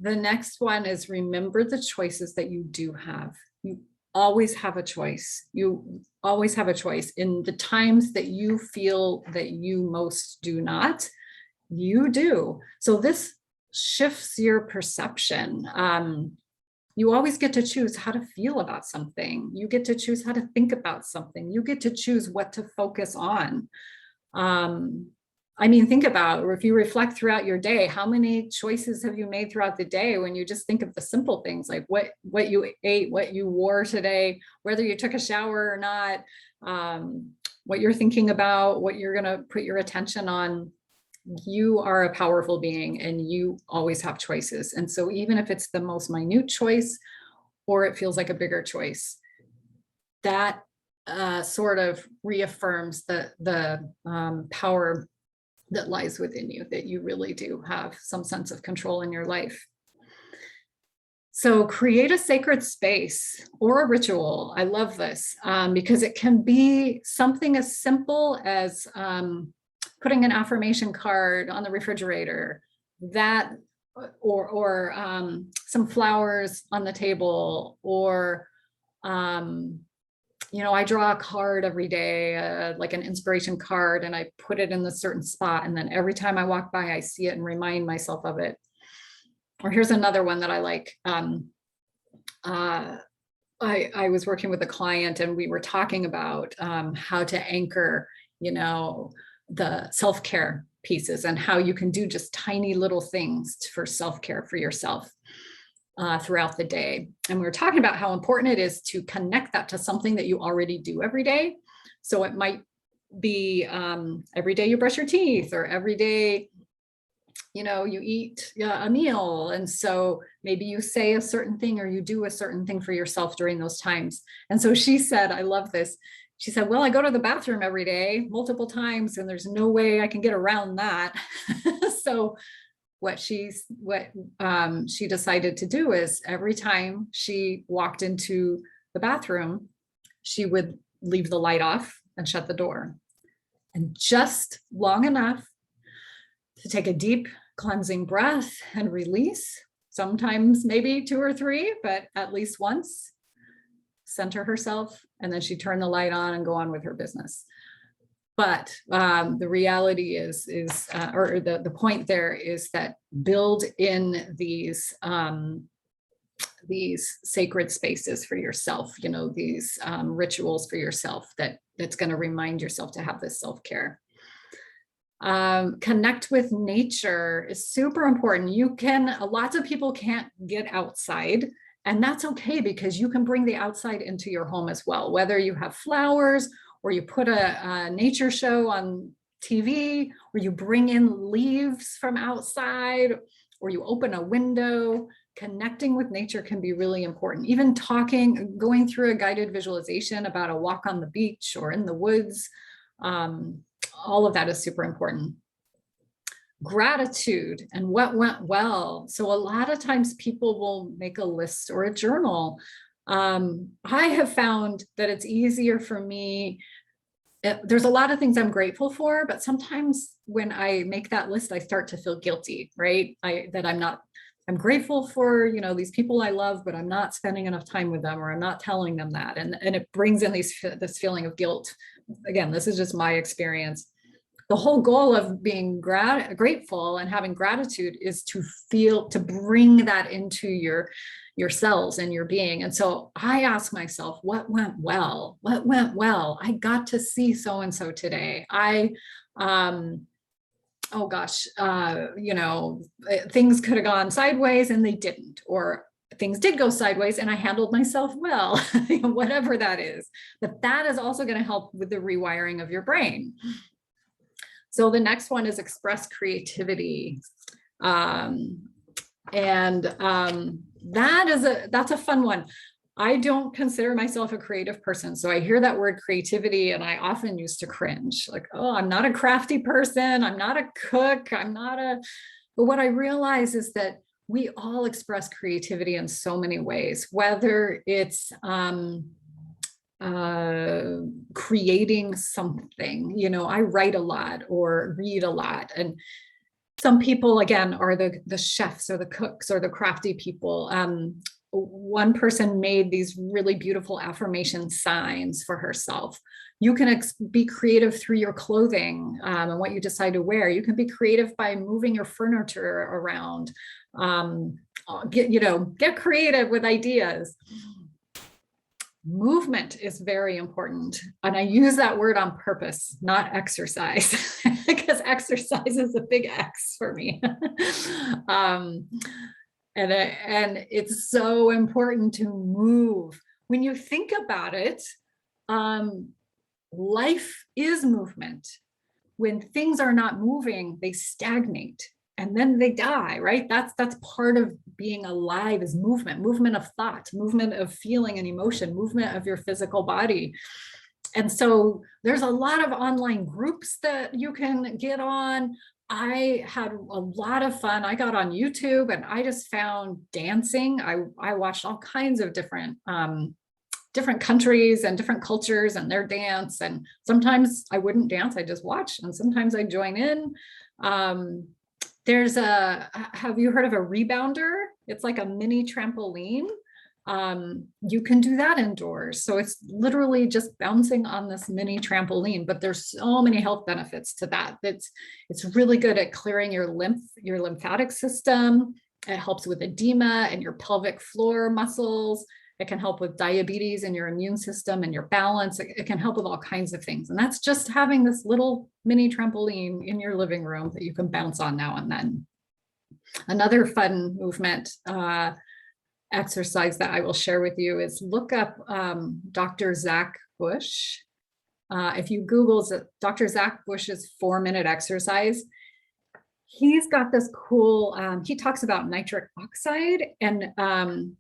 the next one is, remember the choices that you do have. You always have a choice. You always have a choice. In the times that you feel that you most do not, you do. So this shifts your perception. You always get to choose how to feel about something. You get to choose how to think about something. You get to choose what to focus on. I mean, think about, or if you reflect throughout your day, how many choices have you made throughout the day when you just think of the simple things like what you ate, what you wore today, whether you took a shower or not, what you're thinking about, what you're going to put your attention on. You are a powerful being and you always have choices. And so even if it's the most minute choice or it feels like a bigger choice, that sort of reaffirms the power that lies within you, that you really do have some sense of control in your life. So create a sacred space or a ritual. I love this because it can be something as simple as putting an affirmation card on the refrigerator, that or some flowers on the table, or I draw a card every day, like an inspiration card, and I put it in a certain spot. And then every time I walk by, I see it and remind myself of it. Or here's another one that I like. I was working with a client and we were talking about how to anchor, the self-care pieces and how you can do just tiny little things for self-care for yourself throughout the day. And we were talking about how important it is to connect that to something that you already do every day. So it might be every day you brush your teeth, or every day, you eat a meal. And so maybe you say a certain thing or you do a certain thing for yourself during those times. And so she said, I love this. She said, well, I go to the bathroom every day, multiple times, and there's no way I can get around that. So what she decided to do is every time she walked into the bathroom, she would leave the light off and shut the door. And just long enough to take a deep cleansing breath and release, sometimes maybe 2 or 3, but at least once, center herself, and then she'd turn the light on and go on with her business. But the reality is the point there is that build in these sacred spaces for yourself, these rituals for yourself that's going to remind yourself to have this self-care. Connect with nature is super important. Lots of people can't get outside, and that's okay, because you can bring the outside into your home as well, whether you have flowers, or you put a nature show on TV, or you bring in leaves from outside, or you open a window. Connecting with nature can be really important. Even going through a guided visualization about a walk on the beach or in the woods, all of that is super important. Gratitude and what went well. So a lot of times people will make a list or a journal. I have found that it's easier for me. There's a lot of things I'm grateful for, but sometimes when I make that list, I start to feel guilty, right? I'm grateful for, these people I love, but I'm not spending enough time with them, or I'm not telling them that. And it brings in this feeling of guilt. Again, this is just my experience. The whole goal of being grateful and having gratitude is to bring that into your cells and your being. And so I ask myself, what went well? What went well? I got to see so-and-so today. Things could have gone sideways and they didn't, or things did go sideways and I handled myself well, whatever that is. But that is also going to help with the rewiring of your brain. So the next one is express creativity. That's a fun one. I don't consider myself a creative person. So I hear that word creativity and I often used to cringe, like, oh, I'm not a crafty person. I'm not a cook. But what I realize is that we all express creativity in so many ways, whether it's creating something. I write a lot or read a lot, and some people, again, are the chefs or the cooks or the crafty people. One person made these really beautiful affirmation signs for herself. You can be creative through your clothing and what you decide to wear. You can be creative by moving your furniture around. Get creative with ideas. Movement is very important. And I use that word on purpose, not exercise. because exercise is a big X for me. And it's so important to move. When you think about it, life is movement. When things are not moving, they stagnate and then they die, right? That's part of being alive, is movement of thought, movement of feeling and emotion, movement of your physical body. And so there's a lot of online groups that you can get on. I had a lot of fun. I got on YouTube and I just found dancing. I watched all kinds of different countries and different cultures and their dance. And sometimes I wouldn't dance, I just watch. And sometimes I join in. Have you heard of a rebounder? It's like a mini trampoline. You can do that indoors. So it's literally just bouncing on this mini trampoline, but there's so many health benefits to that. It's really good at clearing your lymphatic system. It helps with edema and your pelvic floor muscles. It can help with diabetes and your immune system and your balance. It can help with all kinds of things. And that's just having this little mini trampoline in your living room that you can bounce on now and then. Another fun movement exercise that I will share with you is look up Dr. Zach Bush. If you Google Dr. Zach Bush's 4-minute exercise, he's got this cool, he talks about nitric oxide, and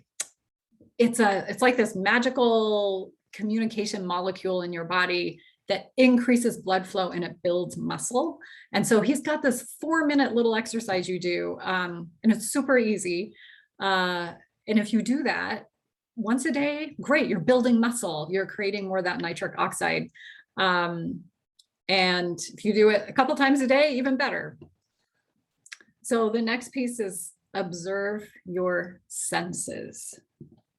it's like this magical communication molecule in your body that increases blood flow and it builds muscle. And so he's got this 4-minute little exercise you do, and it's super easy. And if you do that once a day, great, you're building muscle, you're creating more of that nitric oxide. And if you do it a couple times a day, even better. So the next piece is observe your senses.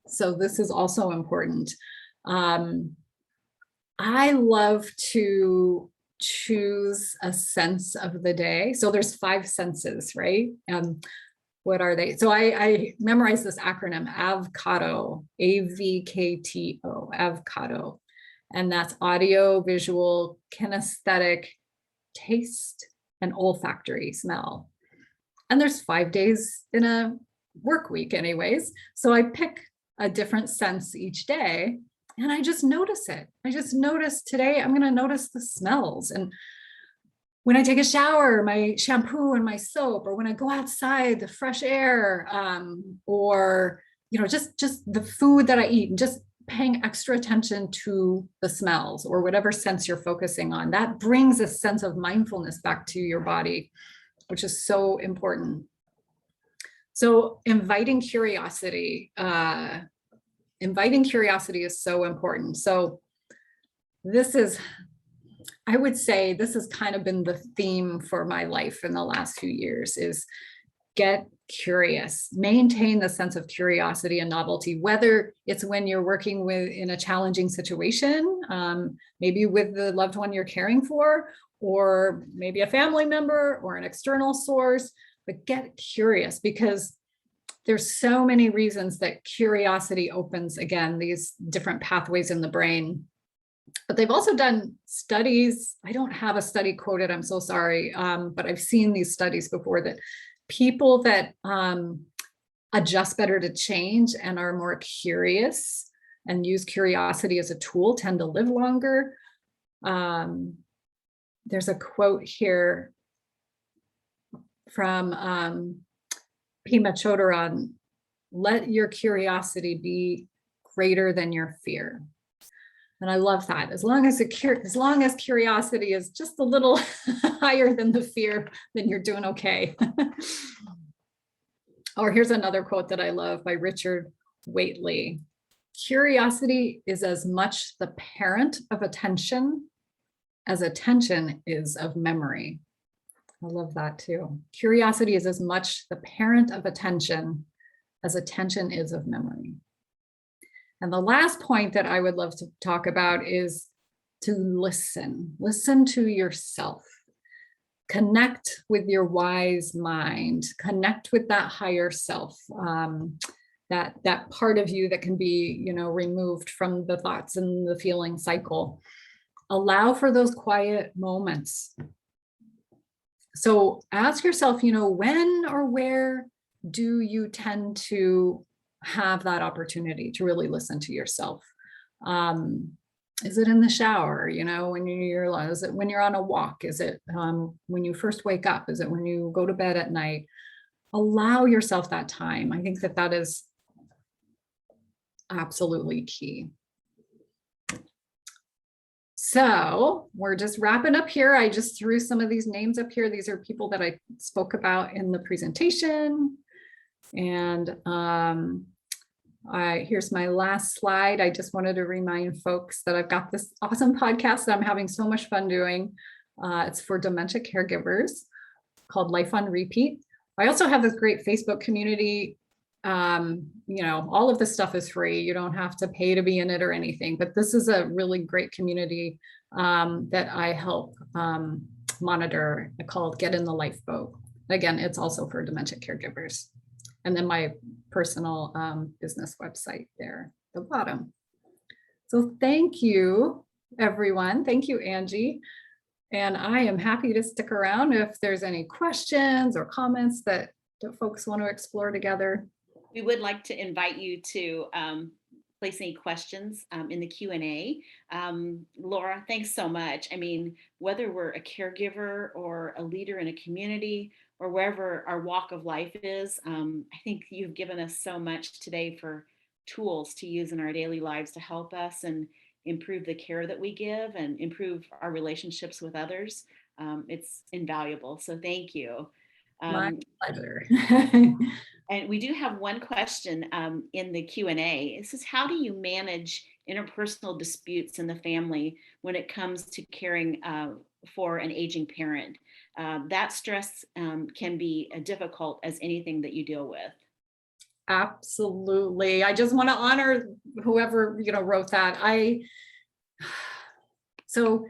So this is also important. I love to choose a sense of the day. So there's 5 senses, right? What are they? So I memorized this acronym, AVKATO, AVKTO, AVKATO. And that's audio, visual, kinesthetic, taste, and olfactory, smell. And there's 5 days in a work week anyways. So I pick a different sense each day and I just notice it. I just notice today, I'm going to notice the smells. And when I take a shower, my shampoo and my soap, or when I go outside, the fresh air, or, just the food that I eat, and just paying extra attention to the smells or whatever sense you're focusing on. That brings a sense of mindfulness back to your body, which is so important. So inviting curiosity is so important. So I would say this has kind of been the theme for my life in the last few years, is get curious, maintain the sense of curiosity and novelty, whether it's when you're working in a challenging situation, maybe with the loved one you're caring for, or maybe a family member or an external source, but get curious, because there's so many reasons that curiosity opens, again, these different pathways in the brain. But they've also done studies. I don't have a study quoted, I'm so sorry, but I've seen these studies before, that people that adjust better to change and are more curious and use curiosity as a tool tend to live longer. There's a quote here from Pema Chodron: "Let your curiosity be greater than your fear." And I love that. As long as curiosity is just a little higher than the fear, then you're doing okay. Or here's another quote that I love by Richard Waitley: "Curiosity is as much the parent of attention as attention is of memory." I love that too. Curiosity is as much the parent of attention as attention is of memory. And the last point that I would love to talk about is to listen. Listen to yourself. Connect with your wise mind. Connect with that higher self, that part of you that can be, removed from the thoughts and the feeling cycle. Allow for those quiet moments. So ask yourself, when or where do you tend to have that opportunity to really listen to yourself? Is it in the shower, is it when you're on a walk? Is it when you first wake up? Is it when you go to bed at night? Allow yourself that time. I think that is absolutely key. So we're just wrapping up here. I just threw some of these names up here. These are people that I spoke about in the presentation. And here's my last slide. I just wanted to remind folks that I've got this awesome podcast that I'm having so much fun doing. It's for dementia caregivers called Life on Repeat. I also have this great Facebook community. All of this stuff is free. You don't have to pay to be in it or anything, but this is a really great community that I help monitor, called Get in the Lifeboat. Again, it's also for dementia caregivers. And then my personal business website there at the bottom. So thank you, everyone. Thank you, Angie. And I am happy to stick around if there's any questions or comments that folks want to explore together. We would like to invite you to place any questions in the Q&A. Laura, thanks so much. I mean, whether we're a caregiver or a leader in a community or wherever our walk of life is, I think you've given us so much today for tools to use in our daily lives to help us and improve the care that we give and improve our relationships with others. It's invaluable. So thank you. My pleasure. And we do have one question in the Q&A. It says, how do you manage interpersonal disputes in the family when it comes to caring for an aging parent? That stress can be difficult as anything that you deal with. Absolutely. I just want to honor whoever wrote that. So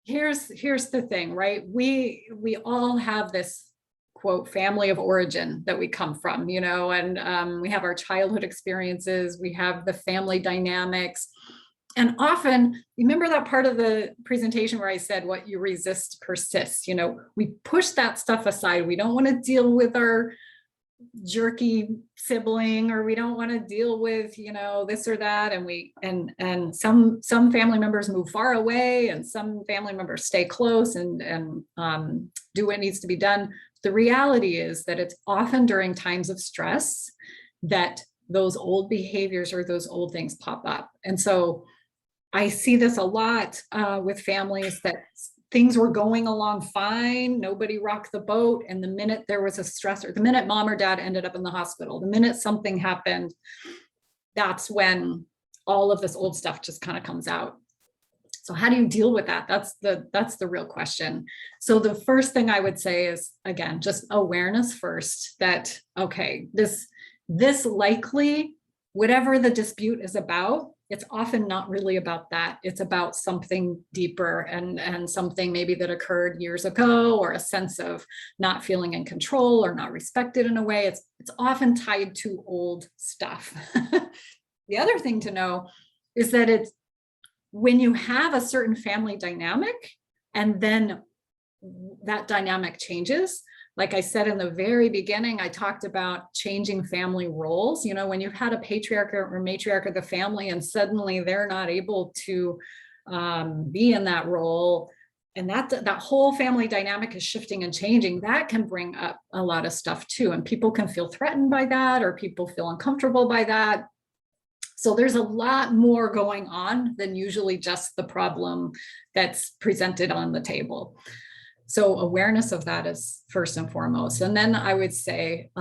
here's the thing, right? We all have this quote family of origin that we come from, and we have our childhood experiences, we have the family dynamics. And often, remember that part of the presentation where I said what you resist persists, we push that stuff aside. We don't want to deal with our jerky sibling, or we don't want to deal with this or that, and some family members move far away and some family members stay close and do what needs to be done. The reality is that it's often during times of stress that those old behaviors or those old things pop up. And so I see this a lot with families that things were going along fine, nobody rocked the boat, and the minute there was a stressor, the minute mom or dad ended up in the hospital, the minute something happened, that's when all of this old stuff just kind of comes out. So how do you deal with that? That's the real question. So the first thing I would say is, again, just awareness first, that, okay, this likely, whatever the dispute is about, it's often not really about that. It's about something deeper and something maybe that occurred years ago, or a sense of not feeling in control or not respected in a way. It's often tied to old stuff. The other thing to know is that it's when you have a certain family dynamic and then that dynamic changes. Like I said in the very beginning, I talked about changing family roles. When you've had a patriarch or matriarch of the family and suddenly they're not able to be in that role, and that whole family dynamic is shifting and changing, that can bring up a lot of stuff too. And people can feel threatened by that, or people feel uncomfortable by that. So there's a lot more going on than usually just the problem that's presented on the table. So awareness of that is first and foremost. And then I would say,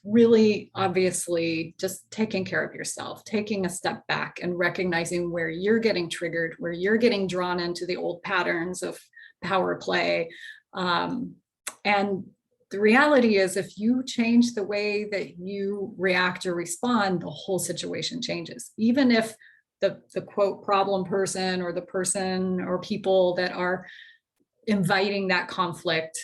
really, obviously, just taking care of yourself, taking a step back and recognizing where you're getting triggered, where you're getting drawn into the old patterns of power play. And the reality is, if you change the way that you react or respond, the whole situation changes. Even if the quote problem person or the person or people that are inviting that conflict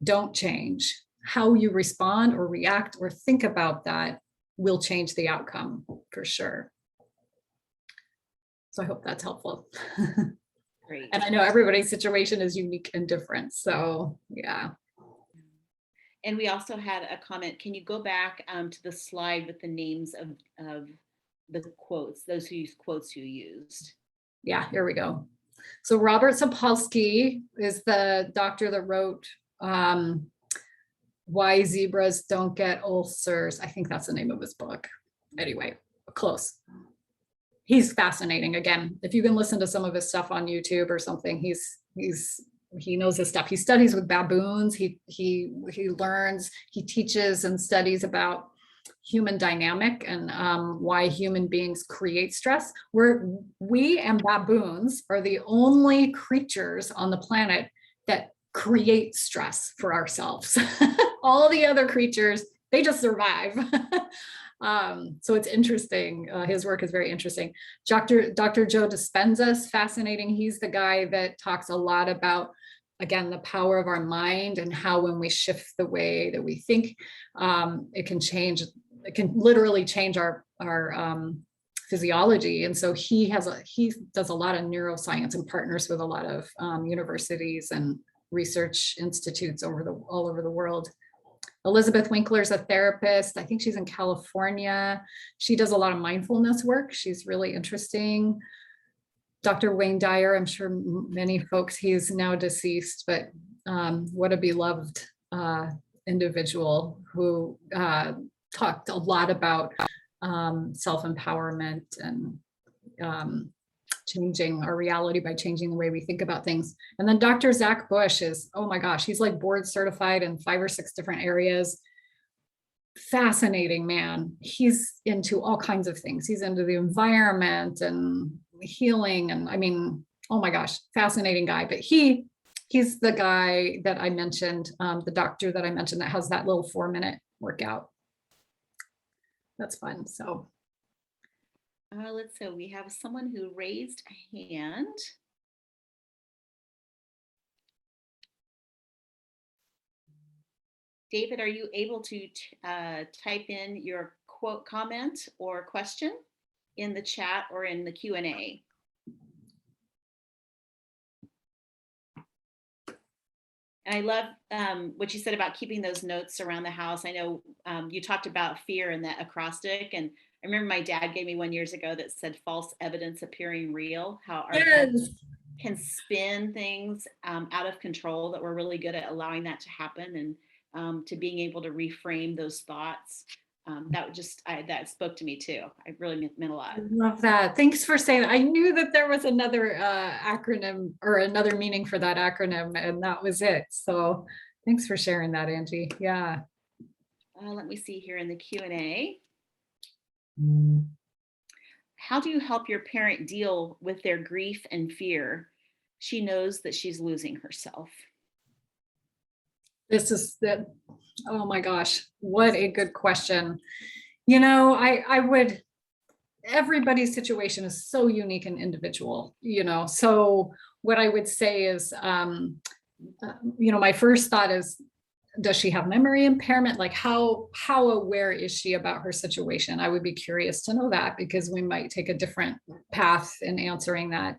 don't change, how you respond or react or think about that will change the outcome for sure. So I hope that's helpful. Great. And I know everybody's situation is unique and different. So yeah. And we also had a comment. Can you go back to the slide with the names of the quotes, those whose quotes you used? Yeah, here we go. So Robert Sapolsky is the doctor that wrote Why Zebras Don't Get Ulcers. I think that's the name of his book. Anyway, close. He's fascinating. Again, if you can listen to some of his stuff on YouTube or something, he knows his stuff. He studies with baboons. He learns, he teaches and studies about human dynamic and why human beings create stress. We and baboons are the only creatures on the planet that create stress for ourselves. All the other creatures, they just survive. So it's interesting. His work is very interesting. Dr. Joe Dispenza is fascinating. He's the guy that talks a lot about, again, the power of our mind and how when we shift the way that we think, it can literally change our physiology. And so he does a lot of neuroscience and partners with a lot of universities and research institutes all over the world. Elizabeth Winkler's a therapist. I think she's in California. She does a lot of mindfulness work. She's really interesting. Dr. Wayne Dyer, I'm sure many folks, he's now deceased, but what a beloved individual who talked a lot about self-empowerment and changing our reality by changing the way we think about things. And then Dr. Zach Bush is, oh my gosh, he's like board certified in 5 or 6 different areas. Fascinating man. He's into all kinds of things. He's into the environment and healing. And I mean, oh my gosh, fascinating guy. But he's the guy that I mentioned, the doctor that I mentioned that has that little 4-minute workout. That's fun. So Let's see, we have someone who raised a hand. David, are you able to type in your quote, comment or question in the chat or in the Q&A? And I love what you said about keeping those notes around the house. I know you talked about fear and that acrostic, and I remember my dad gave me one years ago that said false evidence appearing real, how our heads can spin things out of control, that we're really good at allowing that to happen, and to being able to reframe those thoughts. That spoke to me too. It really meant a lot. I love that. Thanks for saying that. I knew that there was another acronym or another meaning for that acronym, and that was it. So thanks for sharing that, Angie. Yeah. Let me see here in the Q&A. How do you help your parent deal with their grief and fear? She knows that she's losing herself. This is that. Oh my gosh, what a good question. You know, I would, everybody's situation is so unique and individual, you know. So what I would say is, you know, my first thought is, does she have memory impairment? Like how aware is she about her situation? I would be curious to know that, because we might take a different path in answering that.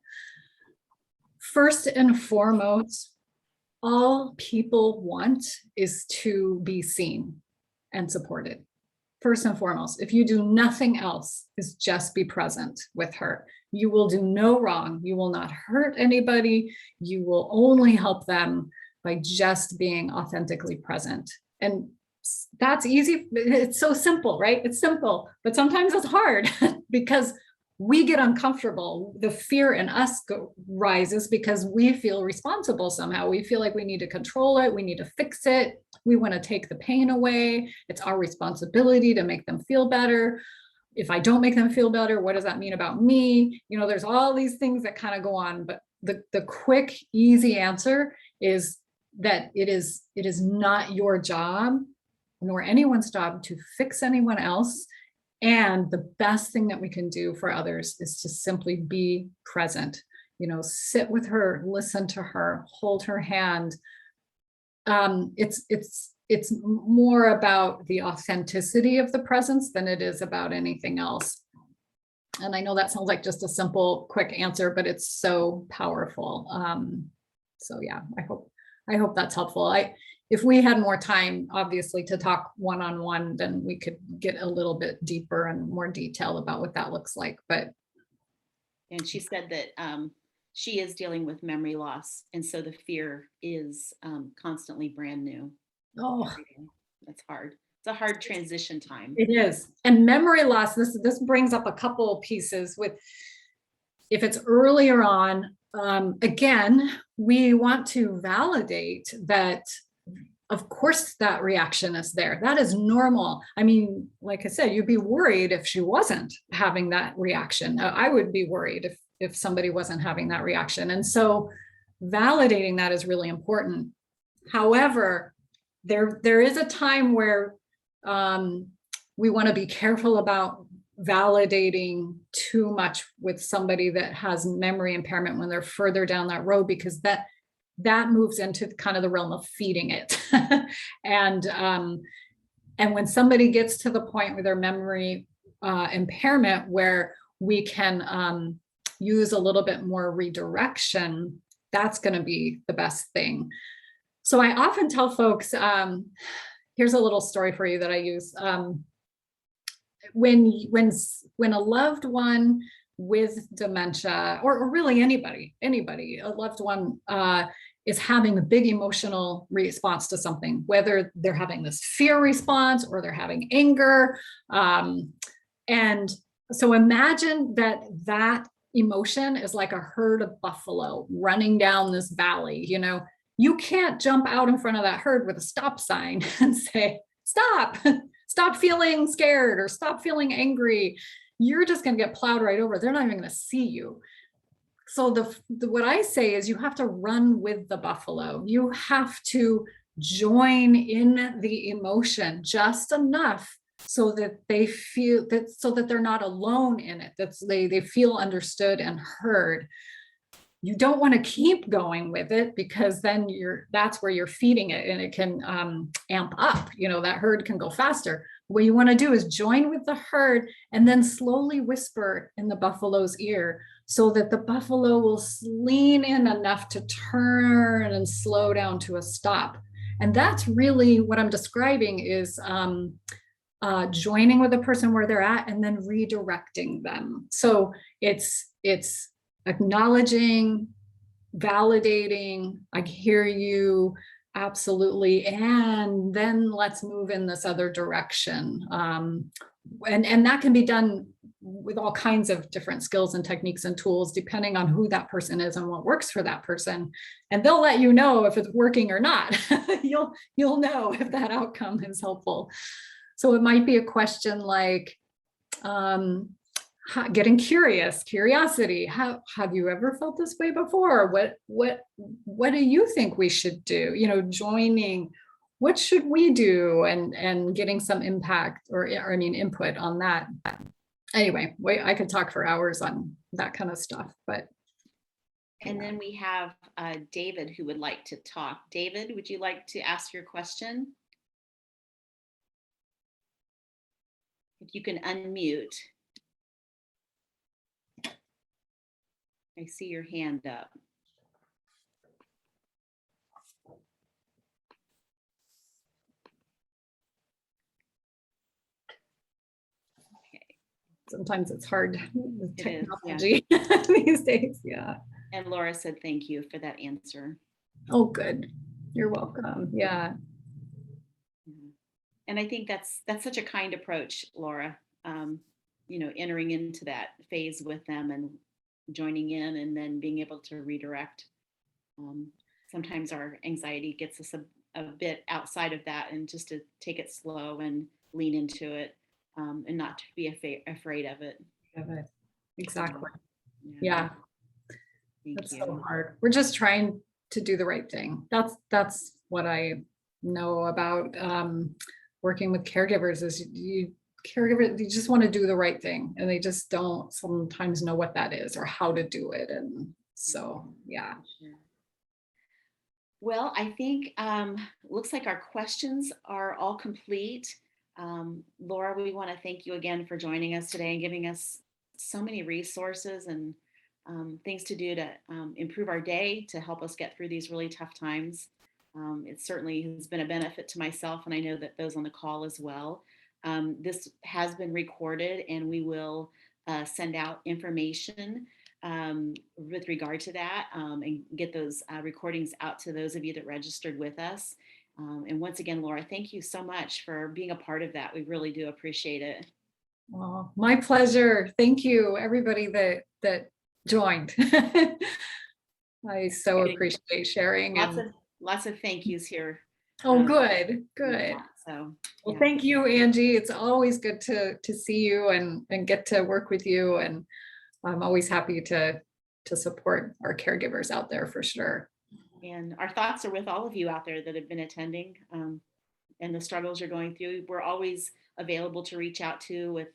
First and foremost, all people want is to be seen and supported. First and foremost, if you do nothing else, is just be present with her. You will do no wrong. You will not hurt anybody. You will only help them by just being authentically present. And that's easy. It's so simple, right? It's simple, but sometimes it's hard because we get uncomfortable. The fear in us rises because we feel responsible somehow. We feel like we need to control it. We need to fix it. We want to take the pain away. It's our responsibility to make them feel better. If I don't make them feel better, what does that mean about me? You know, there's all these things that kind of go on, but the quick, easy answer is that it is not your job nor anyone's job to fix anyone else. And the best thing that we can do for others is to simply be present, you know, sit with her, listen to her, hold her hand. It's more about the authenticity of the presence than it is about anything else. And I know that sounds like just a simple, quick answer, but it's so powerful. So yeah, I hope that's helpful. If we had more time, obviously, to talk one-on-one, then we could get a little bit deeper and more detail about what that looks like. But And she said that she is dealing with memory loss, and so the fear is constantly brand new. oh, That's hard. It's a hard transition time. it is. And memory loss, this brings up a couple of pieces with, if it's earlier on, again, we want to validate that, of course, that reaction is there. That is normal. I mean, like I said, you'd be worried if she wasn't having that reaction. I would be worried if somebody wasn't having that reaction. And so validating that is really important. However, there is a time where we want to be careful about validating too much with somebody that has memory impairment when they're further down that road, because that moves into kind of the realm of feeding it. And when somebody gets to the point with their memory impairment where we can use a little bit more redirection, that's going to be the best thing. So I often tell folks, here's a little story for you that I use. When a loved one with dementia, or really anybody, a loved one is having a big emotional response to something, whether they're having this fear response or they're having anger. And so imagine that emotion is like a herd of buffalo running down this valley. You can't jump out in front of that herd with a stop sign and say, stop feeling scared or stop feeling angry. You're just going to get plowed right over. They're not even going to see you. So what I say is you have to run with the buffalo. You have to join in the emotion just enough so that they feel that, so that they're not alone in it, that they feel understood and heard. You don't want to keep going with it, because then that's where you're feeding it and it can amp up. That herd can go faster. What you want to do is join with the herd and then slowly whisper in the buffalo's ear so that the buffalo will lean in enough to turn and slow down to a stop. And that's really what I'm describing, is joining with the person where they're at and then redirecting them. So it's acknowledging, validating, I hear you, absolutely, and then let's move in this other direction. And that can be done with all kinds of different skills and techniques and tools, depending on who that person is and what works for that person. And they'll let you know if it's working or not. You'll know if that outcome is helpful. So it might be a question like, getting curiosity. Have you ever felt this way before? What do you think we should do? Joining, what should we do? And getting some impact or input on that. Anyway, I could talk for hours on that kind of stuff, but. And then we have David who would like to talk. David, would you like to ask your question? If you can unmute. I see your hand up. Okay. Sometimes it's hard with technology these days. Yeah. And Laura said thank you for that answer. Oh, good. You're welcome. Yeah. And I think that's such a kind approach, Laura. Entering into that phase with them and joining in and then being able to redirect. Sometimes our anxiety gets us a bit outside of that, and just to take it slow and lean into it, and not to be afraid of it. Exactly. Yeah. That's Thank you. So hard. We're just trying to do the right thing. That's what I know about working with caregivers, is caregivers, they just want to do the right thing and they just don't sometimes know what that is or how to do it. And so, yeah. Well, I think looks like our questions are all complete. Laura, we want to thank you again for joining us today and giving us so many resources and things to do to improve our day, to help us get through these really tough times. It certainly has been a benefit to myself, and I know that those on the call as well. This has been recorded, and we will send out information with regard to that, and get those recordings out to those of you that registered with us. And once again, Laura, thank you so much for being a part of that. We really do appreciate it. Oh, my pleasure. Thank you, everybody that joined. I so appreciate sharing. Lots of thank yous here. Oh, good. So, well, thank you, Angie. It's always good to see you and get to work with you. And I'm always happy to support our caregivers out there for sure. And our thoughts are with all of you out there that have been attending, and the struggles you're going through. We're always available to reach out to with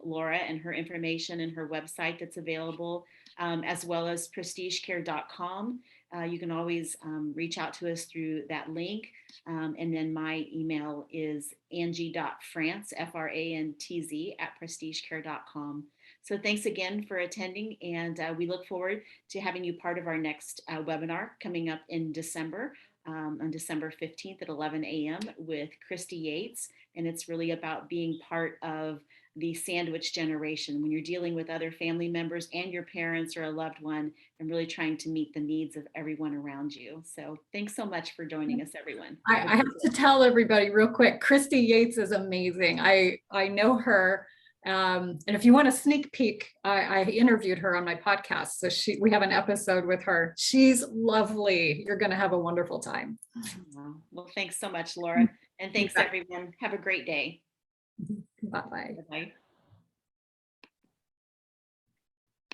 Laura and her information and her website that's available, as well as prestigecare.com. You can always reach out to us through that link. And then my email is angie.frantz, FRANTZ, @prestigecare.com. So thanks again for attending, and we look forward to having you part of our next webinar coming up in December, on December 15th at 11 a.m. with Christy Yates. And it's really about being part of the sandwich generation, when you're dealing with other family members and your parents or a loved one, and really trying to meet the needs of everyone around you. So thanks so much for joining us, everyone. I have to tell everybody real quick, Christy Yates is amazing. I know her. And if you want a sneak peek, I interviewed her on my podcast. So we have an episode with her. She's lovely. You're going to have a wonderful time. Well, thanks so much, Laura. And thanks everyone. Have a great day. Bye-bye. Bye-bye.